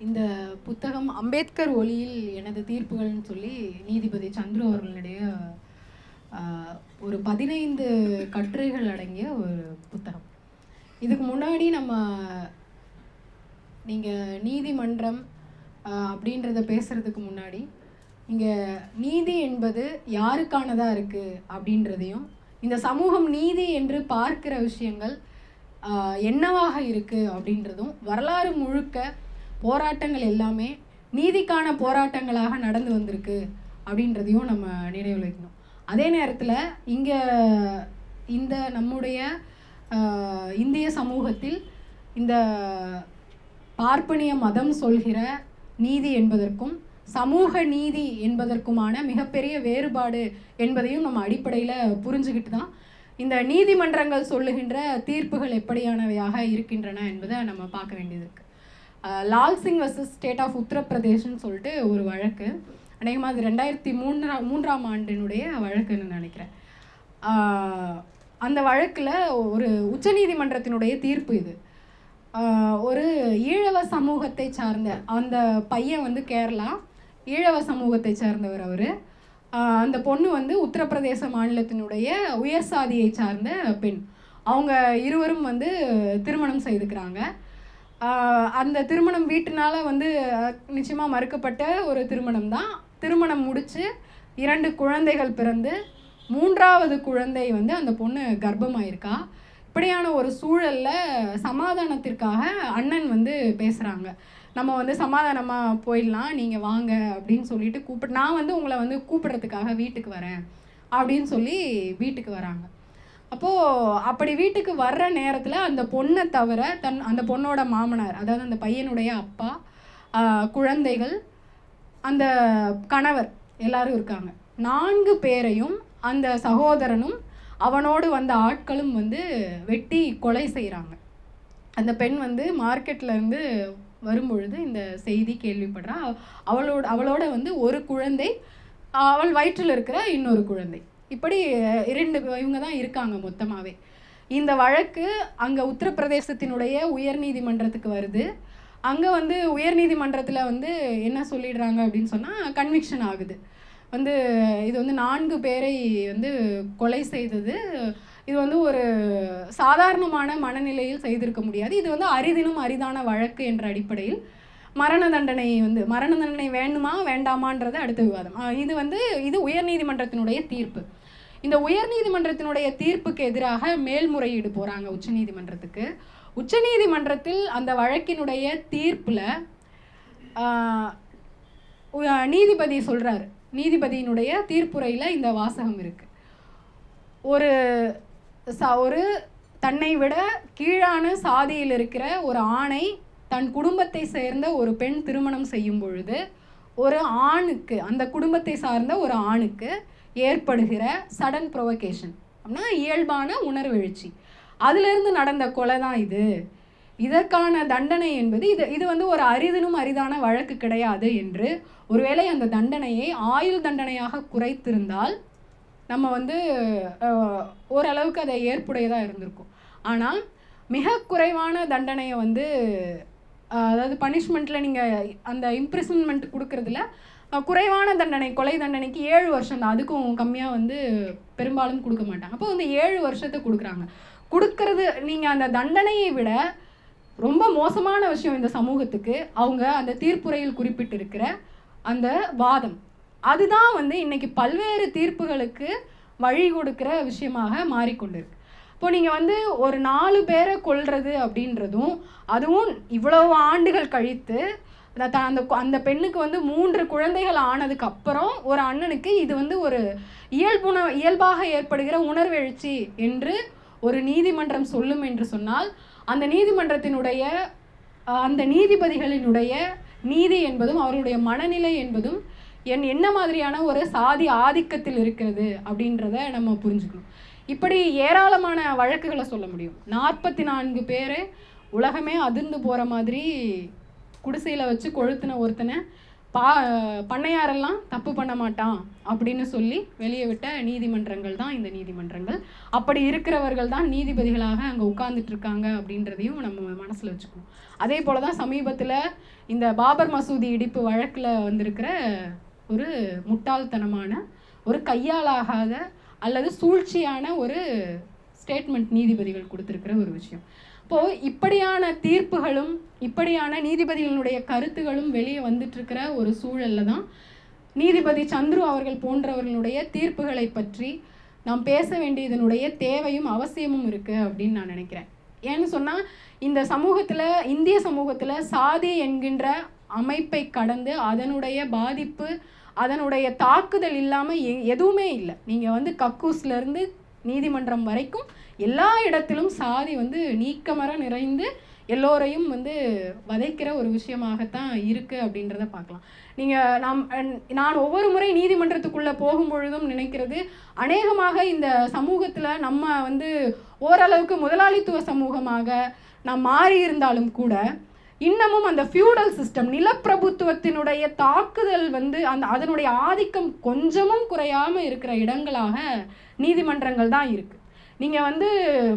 இந்த புத்தகம் அம்பேத்கர் ஒளியில் எனது தீர்ப்புகள்னு சொல்லி நீதிபதி சந்துரு அவர்களுடைய ஒரு 15 கட்டுரைகள் அடங்கிய ஒரு புத்தகம். இதுக்கு முன்னாடி நீங்கள் நீதிமன்றம் அப்படின்றத பேசுகிறதுக்கு முன்னாடி இங்கே நீதி என்பது யாருக்கானதாக இருக்குது அப்படின்றதையும், இந்த சமூகம் நீதி என்று பார்க்கிற விஷயங்கள் என்னவாக இருக்குது அப்படின்றதும், வரலாறு முழுக்க போராட்டங்கள் எல்லாமே நீதிக்கான போராட்டங்களாக நடந்து வந்திருக்கு அப்படின்றதையும் நம்ம நினைவில் வைக்கணும். அதே நேரத்தில் இங்கே இந்த நம்முடைய இந்திய சமூகத்தில் இந்த பார்ப்பனிய மதம் சொல்கிற நீதி என்பதற்கும் சமூக நீதி என்பதற்குமான மிகப்பெரிய வேறுபாடு என்பதையும் நம்ம அடிப்படையில் புரிஞ்சுக்கிட்டு தான் இந்த நீதிமன்றங்கள் சொல்லுகின்ற தீர்ப்புகள் எப்படியானவையாக இருக்கின்றன என்பதை நம்ம பார்க்க வேண்டியது இருக்குது. Lal Singh versus state of உத்தரப்பிரதேஷ்னு சொல்லிட்டு ஒரு வழக்கு, அநேகமாக அது 2003ஆம் ஆண்டினுடைய வழக்குன்னு நினைக்கிறேன். அந்த வழக்கில் ஒரு உச்சநீதிமன்றத்தினுடைய தீர்ப்பு இது. ஒரு ஈழவ சமூகத்தை சார்ந்த அந்த பையன் கேரளா ஈழவ சமூகத்தை சார்ந்தவர். அவர் அந்த பொண்ணு உத்தரப்பிரதேச மாநிலத்தினுடைய உயர் சாதியை சார்ந்த பெண். அவங்க இருவரும் திருமணம் செய்துக்கிறாங்க. அந்த திருமணம் வீட்டினால நிச்சயமாக மறுக்கப்பட்ட ஒரு திருமணம் தான். திருமணம் முடித்து 2 குழந்தைகள் பிறந்து 3வது குழந்தை அந்த பொண்ணு கர்ப்பமாயிருக்கா. இப்படியான ஒரு சூழலில் சமாதானத்திற்காக அண்ணன் பேசுகிறாங்க. நம்ம சமாதானமாக போயிடலாம், நீங்கள் வாங்க அப்படின்னு சொல்லிட்டு நான் உங்களை கூப்பிட்றதுக்காக வீட்டுக்கு வரேன் அப்படின்னு சொல்லி வீட்டுக்கு வராங்க. அப்போது அப்படி வீட்டுக்கு வர்ற நேரத்தில் அந்த பொண்ணை தவிர அந்த பொண்ணோட மாமனார், அதாவது அந்த பையனுடைய அப்பா, குழந்தைகள், அந்த கணவர் எல்லாரும் இருக்காங்க. 4 பேரையும் அந்த சகோதரனும் அவனோடு வந்த ஆட்களும் வெட்டி கொலை செய்கிறாங்க. அந்த பெண் மார்க்கெட்லேருந்து வரும்பொழுது இந்த செய்தி கேள்விப்படுறா. அவளோட ஒரு குழந்தை, அவள் வயிற்றில் இருக்கிற இன்னொரு குழந்தை, இப்படி 2 இவங்க தான் இருக்காங்க மொத்தமாகவே. இந்த வழக்கு அங்கே உத்தரப்பிரதேசத்தினுடைய உயர்நீதிமன்றத்துக்கு வருது. அங்கே உயர்நீதிமன்றத்தில் என்ன சொல்லிடுறாங்க அப்படின்னு சொன்னால், கன்விக்ஷன் ஆகுது. இது 4 பேரை கொலை செய்தது. இது ஒரு சாதாரணமான மனநிலையில் செய்திருக்க முடியாது. இது அரிதினும் அரிதான வழக்கு என்ற அடிப்படையில் மரண தண்டனை வேண்டுமா வேண்டாமான்றது அடுத்த விவாதம். இது உயர்நீதிமன்றத்தினுடைய தீர்ப்பு. இந்த உயர்நீதிமன்றத்தினுடைய தீர்ப்புக்கு எதிராக மேல்முறையீடு போகிறாங்க உச்சநீதிமன்றத்துக்கு. உச்சநீதிமன்றத்தில் அந்த வழக்கினுடைய தீர்ப்பில் நீதிபதி சொல்கிறார். நீதிபதியினுடைய தீர்ப்புரையில் இந்த வாசகம் இருக்குது. ஒரு தன்னை விட கீழான சாதியில் இருக்கிற ஒரு ஆணை தன் குடும்பத்தை சேர்ந்த ஒரு பெண் திருமணம் செய்யும் பொழுது ஒரு ஆணுக்கு, அந்த குடும்பத்தை சார்ந்த ஒரு ஆணுக்கு ஏற்படுகிற சடன் ப்ரொவகேஷன் அப்படின்னா இயல்பான உணர்வெழுச்சி, அதிலிருந்து நடந்த கொலை தான் இது. இதற்கான தண்டனை என்பது இது ஒரு அரிதினும் அரிதான வழக்கு கிடையாது என்று, ஒருவேளை அந்த தண்டனையை ஆயுள் தண்டனையாக குறைத்திருந்தால் நம்ம ஓரளவுக்கு அதை ஏற்புடையதாக இருந்திருக்கும். ஆனால் மிக குறைவான தண்டனையை அதாவது பனிஷ்மெண்ட்டில் நீங்கள் அந்த இம்ப்ரிசன்மெண்ட் கொடுக்கறதுல குறைவான தண்டனை, கொலை தண்டனைக்கு 7 வருஷம் தான், அதுக்கும் கம்மியாக பெரும்பாலும் கொடுக்க மாட்டாங்க. அப்போ 7 வருஷத்தை கொடுக்கறது. நீங்கள் அந்த தண்டனையை விட ரொம்ப மோசமான விஷயம் இந்த சமூகத்துக்கு அவங்க அந்த தீர்ப்புரையில் குறிப்பிட்டிருக்கிற அந்த வாதம், அதுதான் இன்னைக்கு பல்வேறு தீர்ப்புகளுக்கு வழி கொடுக்குற விஷயமாக மாறிக்கொண்டிருக்கு. இப்போ நீங்கள் ஒரு 4 பேரை கொல்றது அப்படின்றதும், அதுவும் இவ்வளவு ஆண்டுகள் கழித்து அந்த பெண்ணுக்கு 3 குழந்தைகள் ஆனதுக்கு அப்புறம் ஒரு அண்ணனுக்கு இது ஒரு இயல்பாக ஏற்படுகிற உணர்வெழுச்சி என்று ஒரு நீதிமன்றம் சொல்லும் என்று சொன்னால், அந்த நீதிமன்றத்தினுடைய அந்த நீதிபதிகளினுடைய நீதி என்பதும் அவர்களுடைய மனநிலை என்பதும் என்ன மாதிரியான ஒரு சாதி ஆதிக்கத்தில் இருக்கிறது அப்படின்றத நம்ம புரிஞ்சுக்கணும். இப்படி ஏராளமான வழக்குகளை சொல்ல முடியும். 44 பேர் உலகமே அதிர்ந்து போகிற மாதிரி குடிசையில் வச்சு கொளுத்தின ஒருத்தனை பண்ணையாரெல்லாம் தப்பு பண்ண மாட்டான் அப்படின்னு சொல்லி வெளியே விட்ட நீதிமன்றங்கள் தான் இந்த நீதிமன்றங்கள். அப்படி இருக்கிறவர்கள் தான் நீதிபதிகளாக அங்கே உட்கார்ந்துட்டு இருக்காங்க அப்படின்றதையும் நம்ம மனசில் வச்சுக்கணும். அதே போல தான் சமீபத்தில் இந்த பாபர் மசூதி இடிப்பு வழக்கில் வந்திருக்கிற ஒரு முட்டாள்தனமான, ஒரு கையாலாகாத அல்லது சூழ்ச்சியான ஒரு ஸ்டேட்மெண்ட் நீதிபதிகள் கொடுத்துருக்கிற ஒரு விஷயம். இப்போது இப்படியான தீர்ப்புகளும் இப்படியான நீதிபதிகளுடைய கருத்துகளும் வெளியே வந்துட்டு இருக்கிற ஒரு சூழலில் தான் நீதிபதி சந்துரு அவர்கள் போன்றவர்களுடைய தீர்ப்புகளை பற்றி நாம் பேச வேண்டியதனுடைய தேவையும் அவசியமும் இருக்குது அப்படின்னு நான் நினைக்கிறேன். ஏன்னு சொன்னால் இந்த சமூகத்தில், இந்திய சமூகத்தில் சாதி என்கின்ற அமைப்பை கடந்து அதனுடைய பாதிப்பு, அதனுடைய தாக்குதல் இல்லாமல் எதுவுமே இல்லை. நீங்கள் கக்கூஸ்லேருந்து நீதிமன்றம் வரைக்கும் எல்லா இடத்திலும் சாதி நீக்கமர நிறைந்து எல்லோரையும் வதைக்கிற ஒரு விஷயமாகத்தான் இருக்குது அப்படின்றத பார்க்கலாம். நான் ஒவ்வொரு முறை நீதிமன்றத்துக்குள்ளே போகும்பொழுதும் நினைக்கிறது, அநேகமாக இந்த சமூகத்தில் நம்ம ஓரளவுக்கு முதலாளித்துவ சமூகமாக நாம் மாறி இருந்தாலும் கூட இன்னமும் அந்த ஃபியூடல் சிஸ்டம், நிலப்பிரபுத்துவத்தினுடைய தாக்குதல் அதனுடைய ஆதிக்கம் கொஞ்சமும் குறையாமல் இருக்கிற இடங்களாக நீதிமன்றங்கள் தான் இருக்குது. நீங்கள்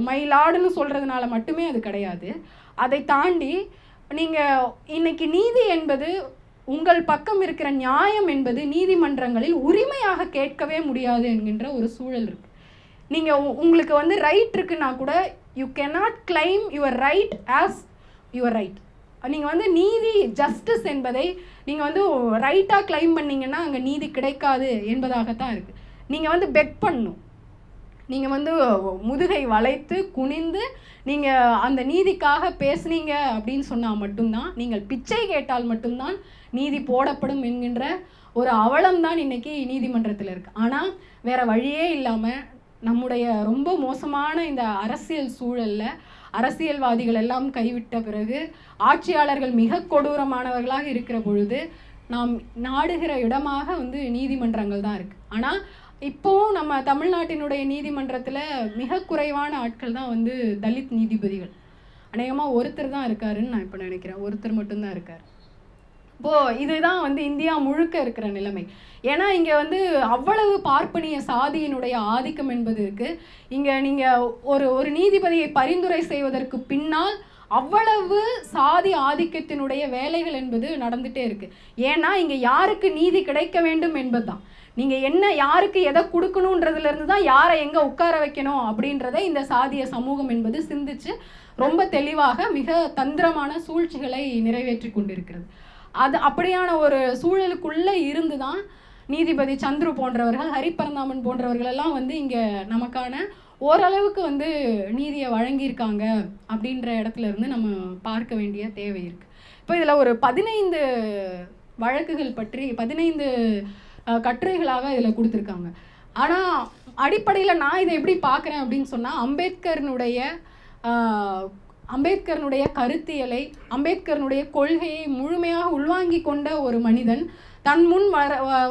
மயிலாடுன்னு சொல்கிறதுனால மட்டுமே அது கிடையாது. அதை தாண்டி நீங்கள் இன்னைக்கு நீதி என்பது, உங்கள் பக்கம் இருக்கிற நியாயம் என்பது நீதிமன்றங்களில் உரிமையாக கேட்கவே முடியாது என்கின்ற ஒரு சூழல் இருக்குது. நீங்கள் உங்களுக்கு ரைட் இருக்குன்னா கூட you cannot claim your right as your right. நீங்கள் நீதி, ஜஸ்டிஸ் என்பதை நீங்கள் ரைட்டாக கிளைம் பண்ணிங்கன்னா அங்கே நீதி கிடைக்காது என்பதாகத்தான் இருக்குது. நீங்கள் பெக் பண்ணணும். நீங்கள் முதுகை வளைத்து குனிந்து நீங்கள் அந்த நீதிக்காக பேசுனீங்க அப்படின்னு சொன்னால் மட்டும்தான், நீங்கள் பிச்சை கேட்டால் மட்டும்தான் நீதி போடப்படும் என்கின்ற ஒரு அவலம்தான் இன்றைக்கி நீதிமன்றத்தில் இருக்குது. ஆனால் வேறு வழியே இல்லாமல் நம்முடைய ரொம்ப மோசமான இந்த அரசியல் சூழலில் அரசியல்வாதிகள் எல்லாம் கைவிட்ட பிறகு, ஆட்சியாளர்கள் மிக கொடூரமானவர்களாக இருக்கிற பொழுது நாம் நாடுகிற இடமாக நீதிமன்றங்கள் தான் இருக்குது. ஆனால் இப்போவும் நம்ம தமிழ்நாட்டினுடைய நீதிமன்றத்தில் மிக குறைவான ஆட்கள் தான் தலித் நீதிபதிகள். அநேகமாக ஒருத்தர் தான் இருக்காருன்னு நான் இப்போ நினைக்கிறேன். ஒருத்தர் மட்டும்தான் இருக்கார். இப்போது இதுதான் இந்தியா முழுக்க இருக்கிற நிலைமை. ஏன்னா இங்கே அவ்வளவு பார்ப்பனிய சாதியினுடைய ஆதிக்கம் என்பது இருக்குது. இங்கே நீங்கள் ஒரு நீதிபதியை பரிந்துரை செய்வதற்கு பின்னால் அவ்வளவு சாதி ஆதிக்கத்தினுடைய வேலைகள் என்பது நடந்துகிட்டே இருக்குது. ஏன்னா இங்கே யாருக்கு நீதி கிடைக்க வேண்டும் என்பது தான். நீங்கள் யாருக்கு எதை கொடுக்கணுன்றதுலேருந்து தான் யாரை எங்கே உட்கார வைக்கணும் அப்படின்றத இந்த சாதிய சமூகம் என்பது சிந்திச்சு ரொம்ப தெளிவாக மிக தந்திரமான சூழ்ச்சிகளை நிறைவேற்றி கொண்டிருக்கிறது. அப்படியான ஒரு சூழலுக்குள்ளே இருந்து தான் நீதிபதி சந்துரு போன்றவர்கள், ஹரிபரந்தாமன் போன்றவர்கள் எல்லாம் இங்கே நமக்கான ஓரளவுக்கு நீதியை வழங்கியிருக்காங்க அப்படின்ற இடத்துல இருந்து நம்ம பார்க்க வேண்டிய தேவை இருக்குது. இப்போ இதில் ஒரு 15 வழக்குகள் பற்றி 15 கட்டுரைகளாக இதில் கொடுத்துருக்காங்க. ஆனால் அடிப்படையில் நான் இதை எப்படி பார்க்குறேன் அப்படின்னு சொன்னால், அம்பேத்கரனுடைய கருத்தியலை, அம்பேத்கரனுடைய கொள்கையை முழுமையாக உள்வாங்கி கொண்ட ஒரு மனிதன் தன் முன்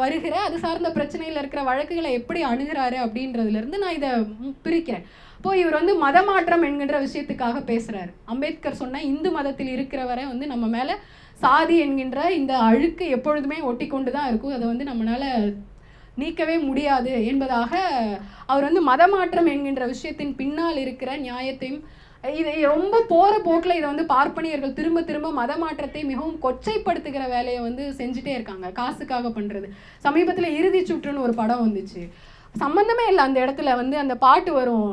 வருகிற அது சார்ந்த பிரச்சனையில் இருக்கிற வழக்குகளை எப்படி அணுகிறாரு அப்படின்றதுலேருந்து நான் இதை பிரிக்கிறேன். இப்போது இவர் மதமாற்றம் என்கின்ற விஷயத்துக்காக பேசுகிறாரு. அம்பேத்கர் சொன்ன இந்து மதத்தில் இருக்கிறவரை நம்ம மேலே சாதி என்கின்ற இந்த அழுக்கு எப்பொழுதுமே ஒட்டி கொண்டு தான் இருக்கும், அதை நம்மளால் நீக்கவே முடியாது என்பதாக அவர் மதமாற்றம் என்கின்ற விஷயத்தின் பின்னால் இருக்கிற நியாயத்தையும், இதை ரொம்ப போகிற போக்கில் இதை பார்ப்பனியர்கள் திரும்ப திரும்ப மதமாற்றத்தை மிகவும் கொச்சைப்படுத்துகிற வேலையை செஞ்சுட்டே இருக்காங்க, காசுக்காக பண்ணுறது. சமீபத்தில் இறுதி சுற்றுன்னு ஒரு படம் வந்துச்சு, சம்மந்தமே இல்லை. அந்த இடத்துல அந்த பாட்டு வரும்.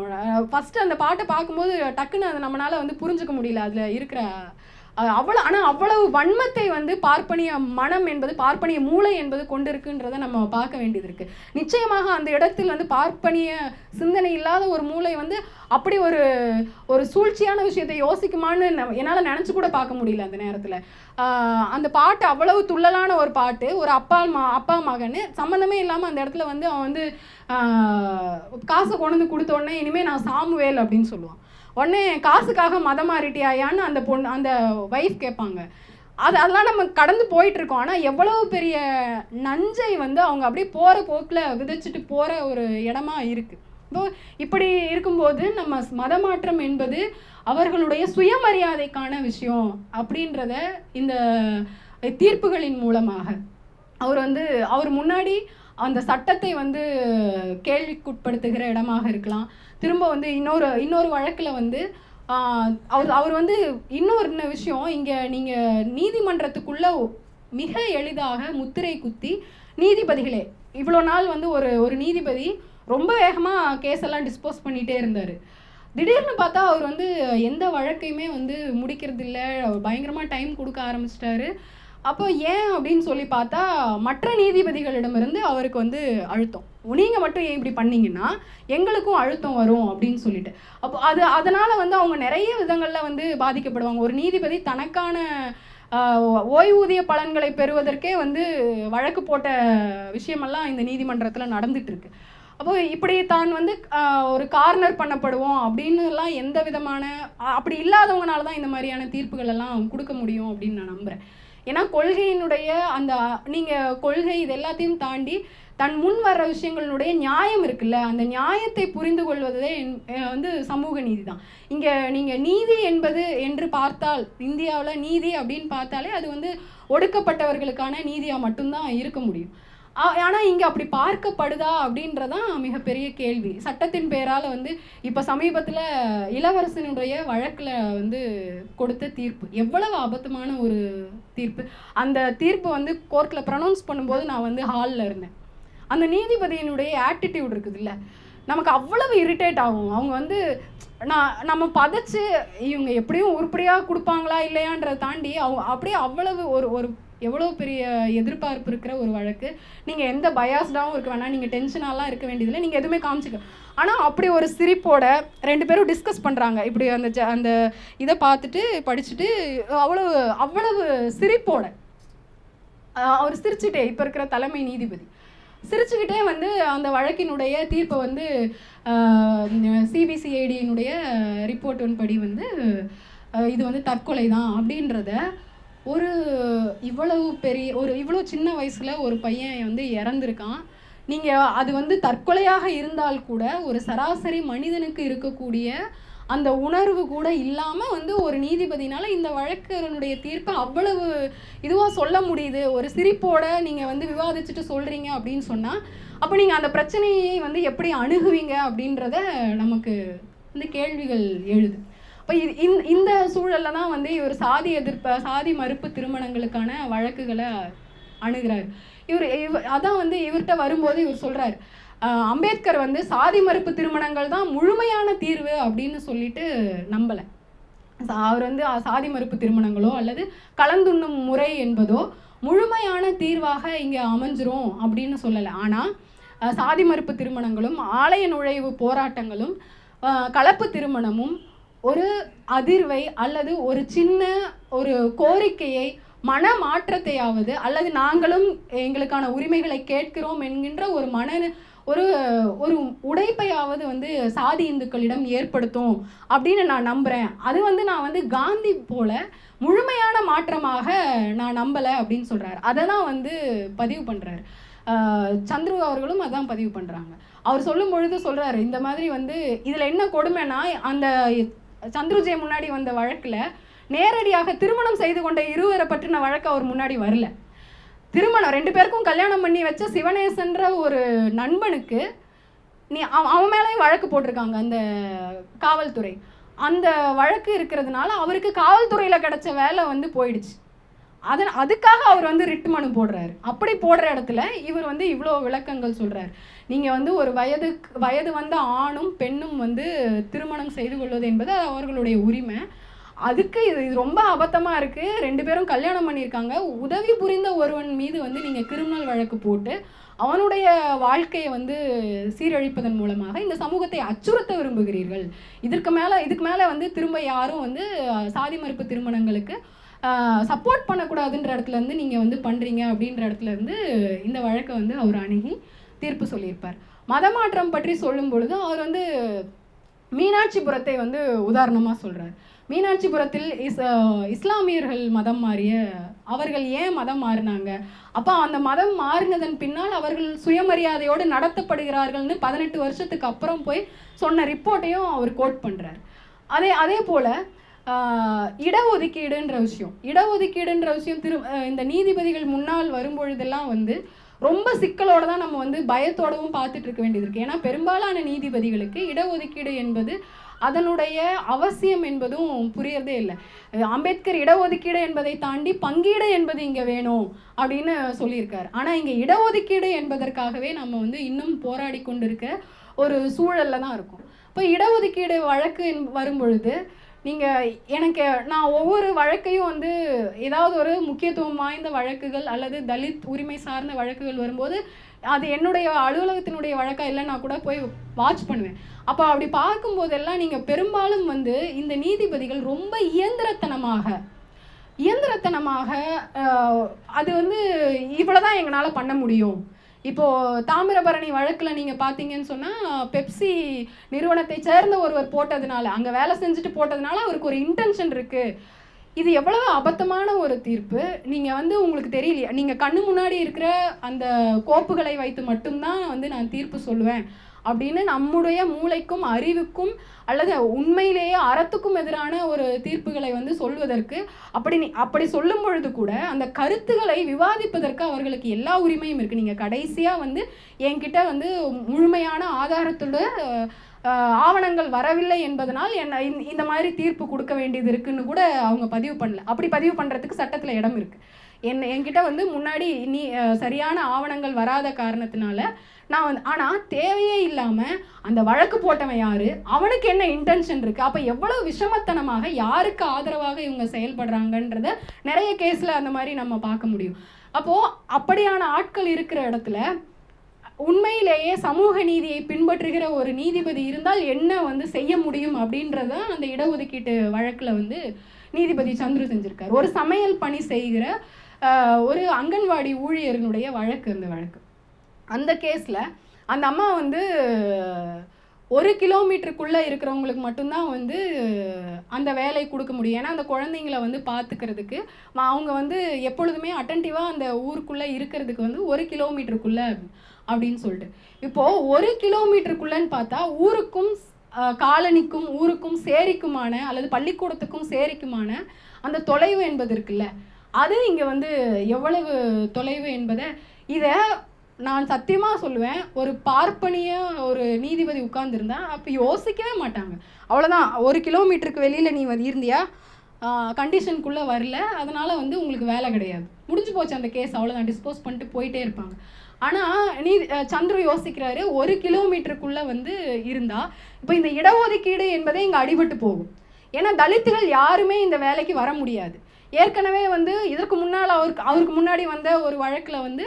ஃபஸ்ட்டு அந்த பாட்டை பார்க்கும்போது டக்குன்னு அதை நம்மளால் புரிஞ்சுக்க முடியல அதில் இருக்கிற அவ்வளவு வன்மத்தை பார்ப்பனிய மனம் என்பது, பார்ப்பனிய மூளை என்பது கொண்டிருக்குன்றதை நம்ம பார்க்க வேண்டியது இருக்கு. நிச்சயமாக அந்த இடத்தில் பார்ப்பனிய சிந்தனை இல்லாத ஒரு மூளை அப்படி ஒரு சூழ்ச்சியான விஷயத்தை யோசிக்குமான்னு என்னால் நினச்சி கூட பார்க்க முடியல அந்த நேரத்தில். அந்த பாட்டு அவ்வளவு துள்ளலான ஒரு பாட்டு, ஒரு அப்பா மகன்னு சம்மந்தமே இல்லாமல் அந்த இடத்துல அவன் காசை கொண்டு கொடுத்த உடனே இனிமேல் நான் சாமுவேல் அப்படின்னு சொல்லுவான். உடனே காசுக்காக மதம் மாறிட்டியாயான்னு அந்த வைஃப் கேட்பாங்க. அதெல்லாம் நம்ம கடந்து போயிட்டுருக்கோம். ஆனால் எவ்வளவு பெரிய நஞ்சை அவங்க அப்படியே போகிற போக்கில் விதைச்சிட்டு போகிற ஒரு இடமா இருக்குது. இப்படி இருக்கும்போது நம்ம மதமாற்றம் என்பது அவர்களுடைய சுயமரியாதைக்கான விஷயம் அப்படின்றத இந்த தீர்ப்புகளின் மூலமாக அவர் முன்னாடி அந்த சட்டத்தை கேள்விக்குட்படுத்துகிற இடமாக இருக்கலாம். திரும்ப இன்னொரு வழக்கில் அவர் இன்னொரு விஷயம், இங்கே நீங்கள் நீதிமன்றத்துக்குள்ளே மிக எளிதாக முத்திரை குத்தி நீதிபதிகளே இவ்வளோ நாள் ஒரு நீதிபதி ரொம்ப வேகமாக கேஸெல்லாம் டிஸ்போஸ் பண்ணிகிட்டே இருந்தார். திடீர்னு பார்த்தா அவர் எந்த வழக்கையுமே முடிக்கிறது இல்லை, பயங்கரமாக டைம் கொடுக்க ஆரம்பிச்சிட்டாரு. அப்போ ஏன் அப்படின்னு சொல்லி பார்த்தா மற்ற நீதிபதிகளிடமிருந்து அவருக்கு அழுத்தம், நீங்கள் மட்டும் ஏன் இப்படி பண்ணீங்கன்னா எங்களுக்கும் அழுத்தம் வரும் அப்படின்னு சொல்லிட்டு. அப்போ அதனால் அவங்க நிறைய விதங்களில் பாதிக்கப்படுவாங்க. ஒரு நீதிபதி தனக்கான ஓய்வூதிய பலன்களை பெறுவதற்கே வழக்கு போட்ட விஷயமெல்லாம் இந்த நீதிமன்றத்தில் நடந்துட்டுருக்கு. அப்போ இப்படி தான் ஒரு கார்னர் பண்ணப்படுவோம் அப்படின்னுலாம் எந்த விதமான அப்படி இல்லாதவங்கனால தான் இந்த மாதிரியான தீர்ப்புகள் எல்லாம் கொடுக்க முடியும் அப்படின்னு நான் நம்புகிறேன். ஏன்னா கொள்கையினுடைய நீங்கள் கொள்கை இது எல்லாத்தையும் தாண்டி தன் முன் வர்ற விஷயங்களுடைய நியாயம் இருக்குல்ல, அந்த நியாயத்தை புரிந்து கொள்வதே சமூக நீதி தான். இங்கே நீங்கள் நீதி என்று பார்த்தால், இந்தியாவில் நீதி அப்படின்னு பார்த்தாலே அது ஒடுக்கப்பட்டவர்களுக்கான நீதியாக மட்டும்தான் இருக்க முடியும். ஆனால் இங்கே அப்படி பார்க்கப்படுதா அப்படின்றதான் மிகப்பெரிய கேள்வி. சட்டத்தின் பேரால் இப்போ சமீபத்தில் இளவரசனுடைய வழக்கில் கொடுத்த தீர்ப்பு எவ்வளவு அபத்தமான ஒரு தீர்ப்பு. அந்த தீர்ப்பு கோர்ட்டில் ப்ரொனவுன்ஸ் பண்ணும்போது நான் ஹாலில் இருந்தேன். அந்த நீதிபதியினுடைய ஆட்டிடியூட் இருக்குதுல்ல, நமக்கு அவ்வளவு இரிட்டேட் ஆகும். அவங்க நம்ம பதைச்சு இவங்க எப்படியும் உருப்படியாக கொடுப்பாங்களா இல்லையான்றதை தாண்டி அப்படியே அவ்வளவு ஒரு எவ்வளோ பெரிய எதிர்பார்ப்பு இருக்கிற ஒரு வழக்கு. நீங்கள் எந்த பயாஸ்டாகவும் இருக்க வேணாம், நீங்கள் டென்ஷனாலாம் இருக்க வேண்டியதில்லை, நீங்கள் எதுவுமே காமிச்சிக்க. ஆனால் அப்படி ஒரு சிரிப்போட ரெண்டு பேரும் டிஸ்கஸ் பண்ணுறாங்க. இப்படி அந்த இதை பார்த்துட்டு படிச்சுட்டு அவ்வளவு சிரிப்போட அவர் சிரிச்சுட்டே, இப்போ இருக்கிற தலைமை நீதிபதி சிரிச்சுக்கிட்டே அந்த வழக்கினுடைய தீர்ப்பை சிபிசிஐடியினுடைய ரிப்போர்ட் படி இது தற்கொலை தான் அப்படின்றத இவ்வளவு பெரிய இவ்வளோ சின்ன வயசில் ஒரு பையன் இறந்துருக்கான். நீங்கள் அது தற்கொலையாக இருந்தால் கூட ஒரு சராசரி மனிதனுக்கு இருக்கக்கூடிய அந்த உணர்வு கூட இல்லாமல் ஒரு நீதிபதினால் இந்த வழக்கினுடைய தீர்ப்பை அவ்வளவு இதுவாக சொல்ல முடியுது. ஒரு சிரிப்போட நீங்கள் விவாதிச்சுட்டு சொல்கிறீங்க அப்படின்னு சொன்னால் அப்போ நீங்கள் அந்த பிரச்சனையை எப்படி அணுகுவீங்க அப்படின்றத நமக்கு கேள்விகள் எழுது. இப்போ இந்த சூழலில் தான் இவர் சாதி மறுப்பு திருமணங்களுக்கான வழக்குகளை அணுகிறார். அதான் இவர்கிட்ட வரும்போது இவர் சொல்கிறார், அம்பேத்கர் சாதி மறுப்பு திருமணங்கள் தான் முழுமையான தீர்வு அப்படின்னு சொல்லிட்டு நம்பலை. அவர் சாதி மறுப்பு திருமணங்களோ அல்லது கலந்துண்ணும் முறை என்பதோ முழுமையான தீர்வாக இங்கே அமைஞ்சிரும் அப்படின்னு சொல்லலை. ஆனால் சாதி மறுப்பு திருமணங்களும் ஆலய நுழைவு போராட்டங்களும் கலப்பு திருமணமும் ஒரு அதிர்வை அல்லது ஒரு சின்ன ஒரு கோரிக்கையை, மன மாற்றத்தையாவது அல்லது நாங்களும் எங்களுக்கான உரிமைகளை கேட்கிறோம் என்கின்ற ஒரு உடைப்பையாவது சாதி இந்துக்களிடம் ஏற்படுத்தும் அப்படின்னு நான் நம்புகிறேன். அது நான் காந்தி போல முழுமையான மாற்றமாக நான் நம்பலை அப்படின்னு சொல்கிறார். அதை தான் பதிவு பண்ணுறாரு. சந்துரு அவர்களும் அதான் பதிவு பண்ணுறாங்க. அவர் சொல்லும் பொழுது சொல்கிறாரு, இந்த மாதிரி இதில் என்ன கொடுமைன்னா, அந்த சந்துருஜே முன்னாடி வந்த வழக்கில் நேரடியாக திருமணம் செய்து கொண்ட இருவரை பற்றின வழக்கு அவர் முன்னாடி வரல. திருமணம் 2 பேருக்கும் கல்யாணம் பண்ணி வச்ச சிவனேசன்ற ஒரு நண்பனுக்கு அவன் மேலேயும் வழக்கு போட்டிருக்காங்க அந்த காவல்துறை. அந்த வழக்கு இருக்கிறதுனால அவருக்கு காவல்துறையில் கிடைச்ச வேலை போயிடுச்சு. அதுக்காக அவர் ரிட் மனு போடுறாரு. அப்படி போடுற இடத்துல இவர் இவ்வளோ விளக்கங்கள் சொல்கிறார். நீங்கள் ஒரு வயது வந்த ஆணும் பெண்ணும் திருமணம் செய்து கொள்வது என்பது அவர்களுடைய உரிமை. அதுக்கு இது ரொம்ப அபத்தமாக இருக்குது. 2 பேரும் கல்யாணம் பண்ணியிருக்காங்க. உதவி புரிந்த ஒருவன் மீது நீங்கள் கிரிமினல் வழக்கு போட்டு அவனுடைய வாழ்க்கையை சீரழிப்பதன் மூலமாக இந்த சமூகத்தை அச்சுறுத்த விரும்புகிறீர்கள். இதுக்கு மேலே திரும்ப யாரும் சாதி மறுப்பு திருமணங்களுக்கு சப்போர்ட் பண்ணக்கூடாதுன்ற இடத்துலேருந்து நீங்கள் பண்ணுறீங்க அப்படின்ற இடத்துலேருந்து இந்த வழக்கை அவர் அணுகி தீர்ப்பு சொல்லியிருப்பார். மதமாற்றம் பற்றி சொல்லும் பொழுது அவர் மீனாட்சிபுரத்தை உதாரணமாக சொல்கிறார். மீனாட்சிபுரத்தில் இஸ்லாமியர்கள் மதம் மாறிய அவர்கள் ஏன் மதம் மாறினாங்க, அப்போ அந்த மதம் மாறினதன் பின்னால் அவர்கள் சுயமரியாதையோடு நடத்தப்படுகிறார்கள்னு 18 வருஷத்துக்கு அப்புறம் போய் சொன்ன ரிப்போர்ட்டையும் அவர் கோட் பண்ணுறார். அதே போல் இடஒதுக்கீடுன்ற விஷயம் இந்த நீதிபதிகள் முன்னால் வரும்பொழுதெல்லாம் வந்து ரொம்ப சிக்கலோடு தான் நம்ம வந்து பயத்தோடவும் பார்த்துட்டு இருக்க வேண்டியது இருக்குது. ஏன்னா பெரும்பாலான நீதிபதிகளுக்கு இடஒதுக்கீடு என்பது அதனுடைய அவசியம் என்பதும் புரியறதே இல்லை. அம்பேத்கர் இடஒதுக்கீடு என்பதை தாண்டி பங்கீடு என்பது இங்கே வேணும் அப்படின்னு சொல்லியிருக்காரு. ஆனால் இங்கே இடஒதுக்கீடு என்பதற்காகவே நம்ம வந்து இன்னும் போராடி கொண்டிருக்க ஒரு சூழலில் தான் இருக்கும். இப்போ இடஒதுக்கீடு வழக்கு வரும்பொழுது நான் ஒவ்வொரு வழக்கையும் வந்து ஏதாவது ஒரு முக்கியத்துவம் வாய்ந்த வழக்குகள் அல்லது தலித் உரிமை சார்ந்த வழக்குகள் வரும்போது அது என்னுடைய அலுவலகத்தினுடைய வழக்காக இல்லைன்னா கூட போய் வாட்ச் பண்ணுவேன். அப்போ அப்படி பார்க்கும்போதெல்லாம் நீங்கள் பெரும்பாலும் வந்து இந்த நீதிபதிகள் ரொம்ப இயந்திரத்தனமாக அது வந்து இவ்வளோதான் எங்களால் பண்ண முடியும். இப்போது தாமிரபரணி வழக்கில் நீங்கள் பார்த்தீங்கன்னு சொன்னால் பெப்சி நிறுவனத்தை சேர்ந்த ஒருவர் போட்டதுனால, அங்கே வேலை செஞ்சுட்டு போட்டதுனால அவருக்கு ஒரு இன்டென்ஷன் இருக்குது. இது எவ்வளவு அபத்தமான ஒரு தீர்ப்பு. நீங்கள் வந்து உங்களுக்கு தெரியலையா, நீங்கள் கண்ணு முன்னாடி இருக்கிற அந்த கோப்புகளை வைத்து மட்டும்தான் வந்து நான் தீர்ப்பு சொல்லுவேன் அப்படின்னு நம்முடைய மூளைக்கும் அறிவுக்கும் அல்லது உண்மையிலேயே அறத்துக்கும் எதிரான ஒரு தீர்ப்புகளை வந்து சொல்வதற்கு அப்படி சொல்லும் பொழுது கூட அந்த கருத்துக்களை விவாதிப்பதற்கு அவர்களுக்கு எல்லா உரிமையும் இருக்குது. நீங்கள் கடைசியாக வந்து என்கிட்ட வந்து முழுமையான ஆதாரத்தோட ஆவணங்கள் வரவில்லை என்பதனால் இந்த மாதிரி தீர்ப்பு கொடுக்க வேண்டியது இருக்குன்னு கூட அவங்க பதிவு பண்ணல. அப்படி பதிவு பண்ணுறதுக்கு சட்டத்தில் இடம் இருக்குது. என்கிட்ட வந்து முன்னாடி சரியான ஆவணங்கள் வராத காரணத்தினால நான் வந்து, ஆனால் தேவையே இல்லாமல் அந்த வழக்கு போட்டவன் யார், அவனுக்கு என்ன இன்டென்ஷன் இருக்குது, அப்போ எவ்வளோ விஷமத்தனமாக யாருக்கு ஆதரவாக இவங்க செயல்படுறாங்கன்றத நிறைய கேஸில் அந்த மாதிரி நம்ம பார்க்க முடியும். அப்போது அப்படியான ஆட்கள் இருக்கிற இடத்துல உண்மையிலேயே சமூக நீதியை பின்பற்றுகிற ஒரு நீதிபதி இருந்தால் என்ன வந்து செய்ய முடியும் அப்படின்றத அந்த இடஒதுக்கீட்டு வழக்கில் வந்து நீதிபதி சந்துரு செஞ்சுருக்கார். ஒரு சமையல் பணி செய்கிற ஒரு அங்கன்வாடி ஊழியர்களுடைய வழக்கு அந்த வழக்கு. அந்த கேஸில் அந்த அம்மா வந்து 1 கிலோமீட்டருக்குள்ளே இருக்கிறவங்களுக்கு மட்டும்தான் வந்து அந்த வேலை கொடுக்க முடியும். ஏன்னா அந்த குழந்தைங்கள வந்து பார்த்துக்கிறதுக்கு அவங்க வந்து எப்பொழுதுமே அட்டன்டிவாக அந்த ஊருக்குள்ளே இருக்கிறதுக்கு வந்து 1 கிலோமீட்டருக்குள்ளே அப்படின்னு சொல்லிட்டு, இப்போது 1 கிலோமீட்டருக்குள்ளேன்னு பார்த்தா ஊருக்கும் காலனிக்கும் ஊருக்கும் சேரிக்குமான அல்லது பள்ளிக்கூடத்துக்கும் சேரிக்குமான அந்த தொலைவு என்பது இருக்குல்ல, அது இங்கே வந்து எவ்வளவு தொலைவு என்பதை இதை நான் சத்தியமாக சொல்லுவேன். ஒரு பார்ப்பனிய ஒரு நீதிபதி உட்கார்ந்துருந்தா அப்போ யோசிக்கவே மாட்டாங்க. அவ்வளோதான், 1 கிலோமீட்டருக்கு வெளியில் நீ இருந்தியா, கண்டிஷனுக்குள்ளே வரல, அதனால் வந்து உங்களுக்கு வேலை கிடையாது, முடிஞ்சு போச்சு அந்த கேஸ், அவ்வளோதான், டிஸ்போஸ் பண்ணிட்டு போயிட்டே இருப்பாங்க. ஆனால் சந்துரு யோசிக்கிறாரு, 1 கிலோமீட்டருக்குள்ளே வந்து இருந்தால் இப்போ இந்த இடஒதுக்கீடு என்பதே இங்கே அடிபட்டு போகும். ஏன்னா தலித்துகள் யாருமே இந்த வேலைக்கு வர முடியாது. ஏற்கனவே வந்து இதற்கு முன்னால் அவருக்கு முன்னாடி வந்த ஒரு வழக்கில் வந்து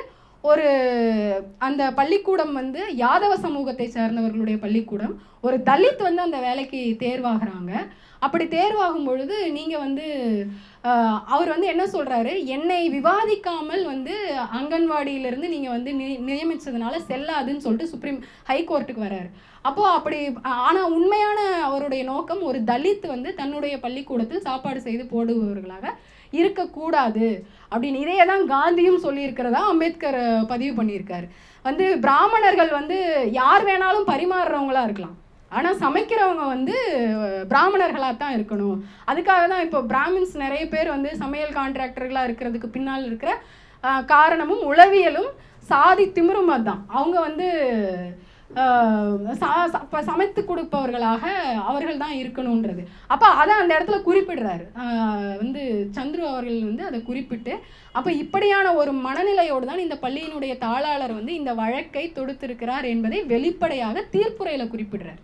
அந்த பள்ளிக்கூடம் வந்து யாதவ சமூகத்தை சேர்ந்தவர்களுடைய பள்ளிக்கூடம், ஒரு தலித் வந்து அந்த வேலைக்கு தேர்வாகிறாங்க. அப்படி தேர்வாகும் பொழுது நீங்கள் வந்து அவர் வந்து என்ன சொல்கிறாரு, என்னை விவாதிக்காமல் வந்து அங்கன்வாடியிலேருந்து நீங்கள் வந்து நியமித்ததுனால செல்லாதுன்னு சொல்லிட்டு சுப்ரீம் ஹைகோர்ட்டுக்கு வர்றாரு. அப்போது அப்படி, ஆனால் உண்மையான அவருடைய நோக்கம் ஒரு தலித் வந்து தன்னுடைய பள்ளிக்கூடத்தில் சாப்பாடு செய்து போடுபவர்களாக இருக்கக்கூடாது அப்படின்னு. இதையே தான் காந்தியும் சொல்லியிருக்கிறதா அம்பேத்கர் பதிவு பண்ணியிருக்காரு. வந்து பிராமணர்கள் வந்து யார் வேணாலும் பரிமாறுறவங்களா இருக்கலாம், ஆனால் சமைக்கிறவங்க வந்து பிராமணர்களாக தான் இருக்கணும். அதுக்காக தான் இப்போ பிராமின்ஸ் நிறைய பேர் வந்து சமையல் கான்ட்ராக்டர்களாக இருக்கிறதுக்கு பின்னால் இருக்கிற காரணமும் உளவியலும் சாதி திமிரும் அதுதான். அவங்க வந்து சமைத்து கொடுப்பவர்களாக அவர்கள் தான் இருக்கணுன்றது. அப்போ அதை அந்த இடத்துல குறிப்பிடுறாரு வந்து சந்துரு அவர்கள் வந்து அதை குறிப்பிட்டு, அப்போ இப்படியான ஒரு மனநிலையோடு தான் இந்த பள்ளியினுடைய தாளாளர் வந்து இந்த வழக்கை தொடுத்திருக்கிறார் என்பதை வெளிப்படையாக தீர்ப்புரையில் குறிப்பிடுறார்.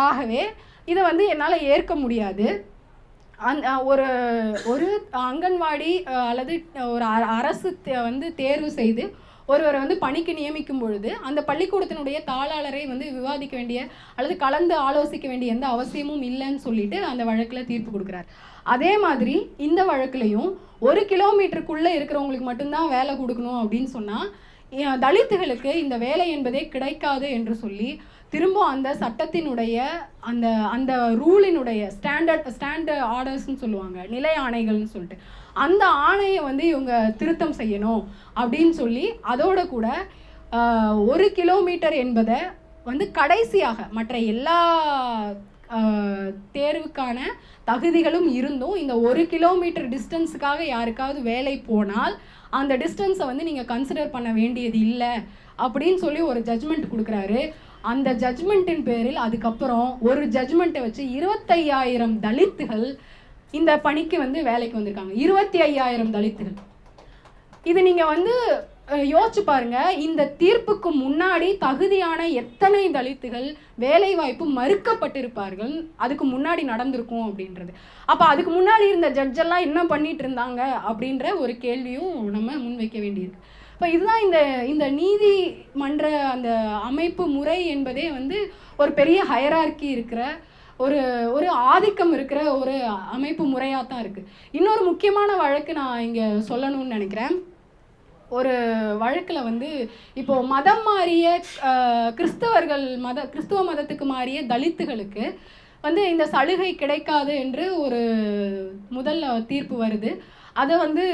ஆகவே இதை வந்து என்னால் ஏற்க முடியாது. ஒரு அங்கன்வாடி அல்லது ஒரு அரசு வந்து தேர்வு செய்து ஒருவரை வந்து பணிக்கு நியமிக்கும் பொழுது அந்த பள்ளிக்கூடத்தினுடைய தாளாளரை வந்து விவாதிக்க வேண்டிய அல்லது கலந்து ஆலோசிக்க வேண்டிய எந்த அவசியமும் இல்லைன்னு சொல்லிட்டு அந்த வழக்கில் தீர்ப்பு கொடுக்குறாரு. அதே மாதிரி இந்த வழக்குலையும் 1 கிலோமீட்டருக்குள்ளே இருக்கிறவங்களுக்கு மட்டும்தான் வேலை கொடுக்கணும் அப்படின்னு சொன்னால் தலித்துகளுக்கு இந்த வேலை என்பதே கிடைக்காது என்று சொல்லி திரும்ப அந்த சட்டத்தினுடைய அந்த ரூலினுடைய ஸ்டாண்டர்ட் ஆர்டர்ஸ்ன்னு சொல்லுவாங்க, நிலை ஆணைகள்னு சொல்லிட்டு, அந்த ஆணையை வந்து இவங்க திருத்தம் செய்யணும் அப்படின்னு சொல்லி அதோட கூட 1 கிலோமீட்டர் என்பதை வந்து கடைசியாக மற்ற எல்லா தேர்வுக்கான தகுதிகளும் இருந்தும் இந்த 1 கிலோமீட்டர் டிஸ்டன்ஸுக்காக யாருக்காவது வேலை போனால் அந்த டிஸ்டன்ஸை வந்து நீங்கள் கன்சிடர் பண்ண வேண்டியது இல்லை அப்படின்னு சொல்லி ஒரு ஜட்ஜ்மெண்ட் கொடுக்குறாரு. அந்த ஜட்ஜ்மெண்ட்டின் பேரில் அதுக்கப்புறம் ஒரு ஜட்ஜ்மெண்ட்டை வச்சு 25,000 தலித்துகள் இந்த பணிக்கு வந்து வேலைக்கு வந்திருக்காங்க. 25,000 தலித்துகள். இது நீங்கள் வந்து யோசிச்சு பாருங்க. இந்த தீர்ப்புக்கு முன்னாடி தகுதியான எத்தனை தலித்துகள் வேலை வாய்ப்பு மறுக்கப்பட்டிருப்பார்கள், அதுக்கு முன்னாடி நடந்திருக்கும் அப்படின்றது. அப்போ அதுக்கு முன்னாடி இருந்த ஜட்ஜெல்லாம் என்ன பண்ணிட்டு இருந்தாங்க அப்படின்ற ஒரு கேள்வியும் நம்ம முன்வைக்க வேண்டியிருக்கு. இப்போ இதுதான் இந்த நீதிமன்ற அந்த அமைப்பு முறை என்பதே வந்து ஒரு பெரிய ஹயரார்க்கி இருக்கிற ஒரு ஆதிக்கம் இருக்கிற ஒரு அமைப்பு முறையாக தான் இருக்குது. இன்னொரு முக்கியமான வழக்கு நான் இங்கே சொல்லணும்னு நினைக்கிறேன். ஒரு வழக்கில் வந்து இப்போது மதம் மாறிய கிறிஸ்துவ மதத்துக்கு மாறிய தலித்துகளுக்கு வந்து இந்த சலுகை கிடைக்காது என்று ஒரு முதல் தீர்ப்பு வருது. அதை வந்து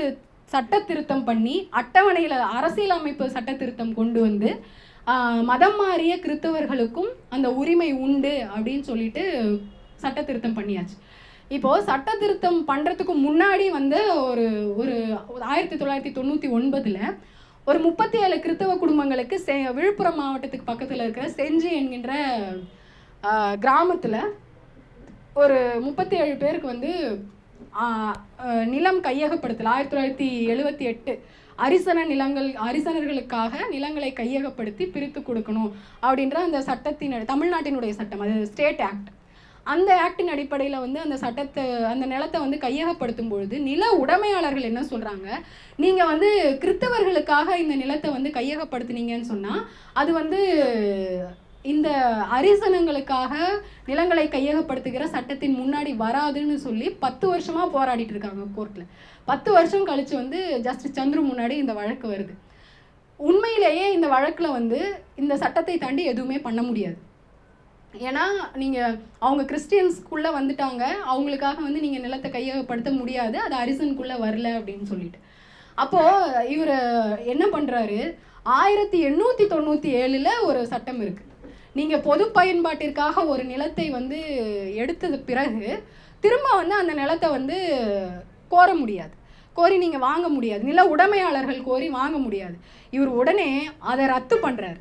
சட்ட திருத்தம் பண்ணி அட்டவணையில் அரசியலமைப்பு சட்ட திருத்தம் கொண்டு வந்து மதம் மாறிய கிறிஸ்தவர்களுக்கும் அந்த உரிமை உண்டு அப்படின்னு சொல்லிட்டு சட்ட திருத்தம் பண்ணியாச்சு. இப்போது சட்ட திருத்தம் பண்ணுறதுக்கு முன்னாடி வந்து ஒரு 1999 ஒரு 37 கிறிஸ்தவ குடும்பங்களுக்கு விழுப்புரம் மாவட்டத்துக்கு பக்கத்தில் இருக்கிற செஞ்சி என்கின்ற கிராமத்தில் ஒரு 37 பேருக்கு வந்து நிலம் கையகப்படுத்தல. 1978 அரிசனர்களுக்காக நிலங்களை கையகப்படுத்தி பிரித்து கொடுக்கணும் அப்படின்ற அந்த தமிழ்நாட்டினுடைய சட்டம், அது ஸ்டேட் ஆக்ட். அந்த ஆக்டின் அடிப்படையில் வந்து அந்த நிலத்தை வந்து கையகப்படுத்தும் பொழுது நில உடைமையாளர்கள் என்ன சொல்கிறாங்க, நீங்கள் வந்து கிறிஸ்தவர்களுக்காக இந்த நிலத்தை வந்து கையகப்படுத்துனீங்கன்னு சொன்னால் அது வந்து இந்த அரிசனங்களுக்காக நிலங்களை கையகப்படுத்துகிற சட்டத்தின் முன்னாடி வராதுன்னு சொல்லி 10 வருஷமாக போராடிட்டு இருக்காங்க கோர்ட்டில். 10 வருஷம் கழித்து வந்து ஜஸ்டிஸ் சந்துரு முன்னாடி இந்த வழக்கு வருது. உண்மையிலேயே இந்த வழக்கில் வந்து இந்த சட்டத்தை தாண்டி எதுவுமே பண்ண முடியாது. ஏன்னா நீங்கள் அவங்க கிறிஸ்டியன்ஸ்குள்ளே வந்துட்டாங்க, அவங்களுக்காக வந்து நீங்கள் நிலத்தை கையகப்படுத்த முடியாது, அது அரிசனுக்குள்ளே வரல அப்படின்னு சொல்லிட்டு. அப்போது இவர் என்ன பண்ணுறாரு, 1897 ஒரு சட்டம் இருக்குது. நீங்கள் பொது பயன்பாட்டிற்காக ஒரு நிலத்தை வந்து எடுத்தது பிறகு திரும்ப வந்து அந்த நிலத்தை வந்து கோரி நீங்கள் வாங்க முடியாது, நில உடைமையாளர்கள் கோரி வாங்க முடியாது. இவர் உடனே அதை ரத்து பண்ணுறாரு.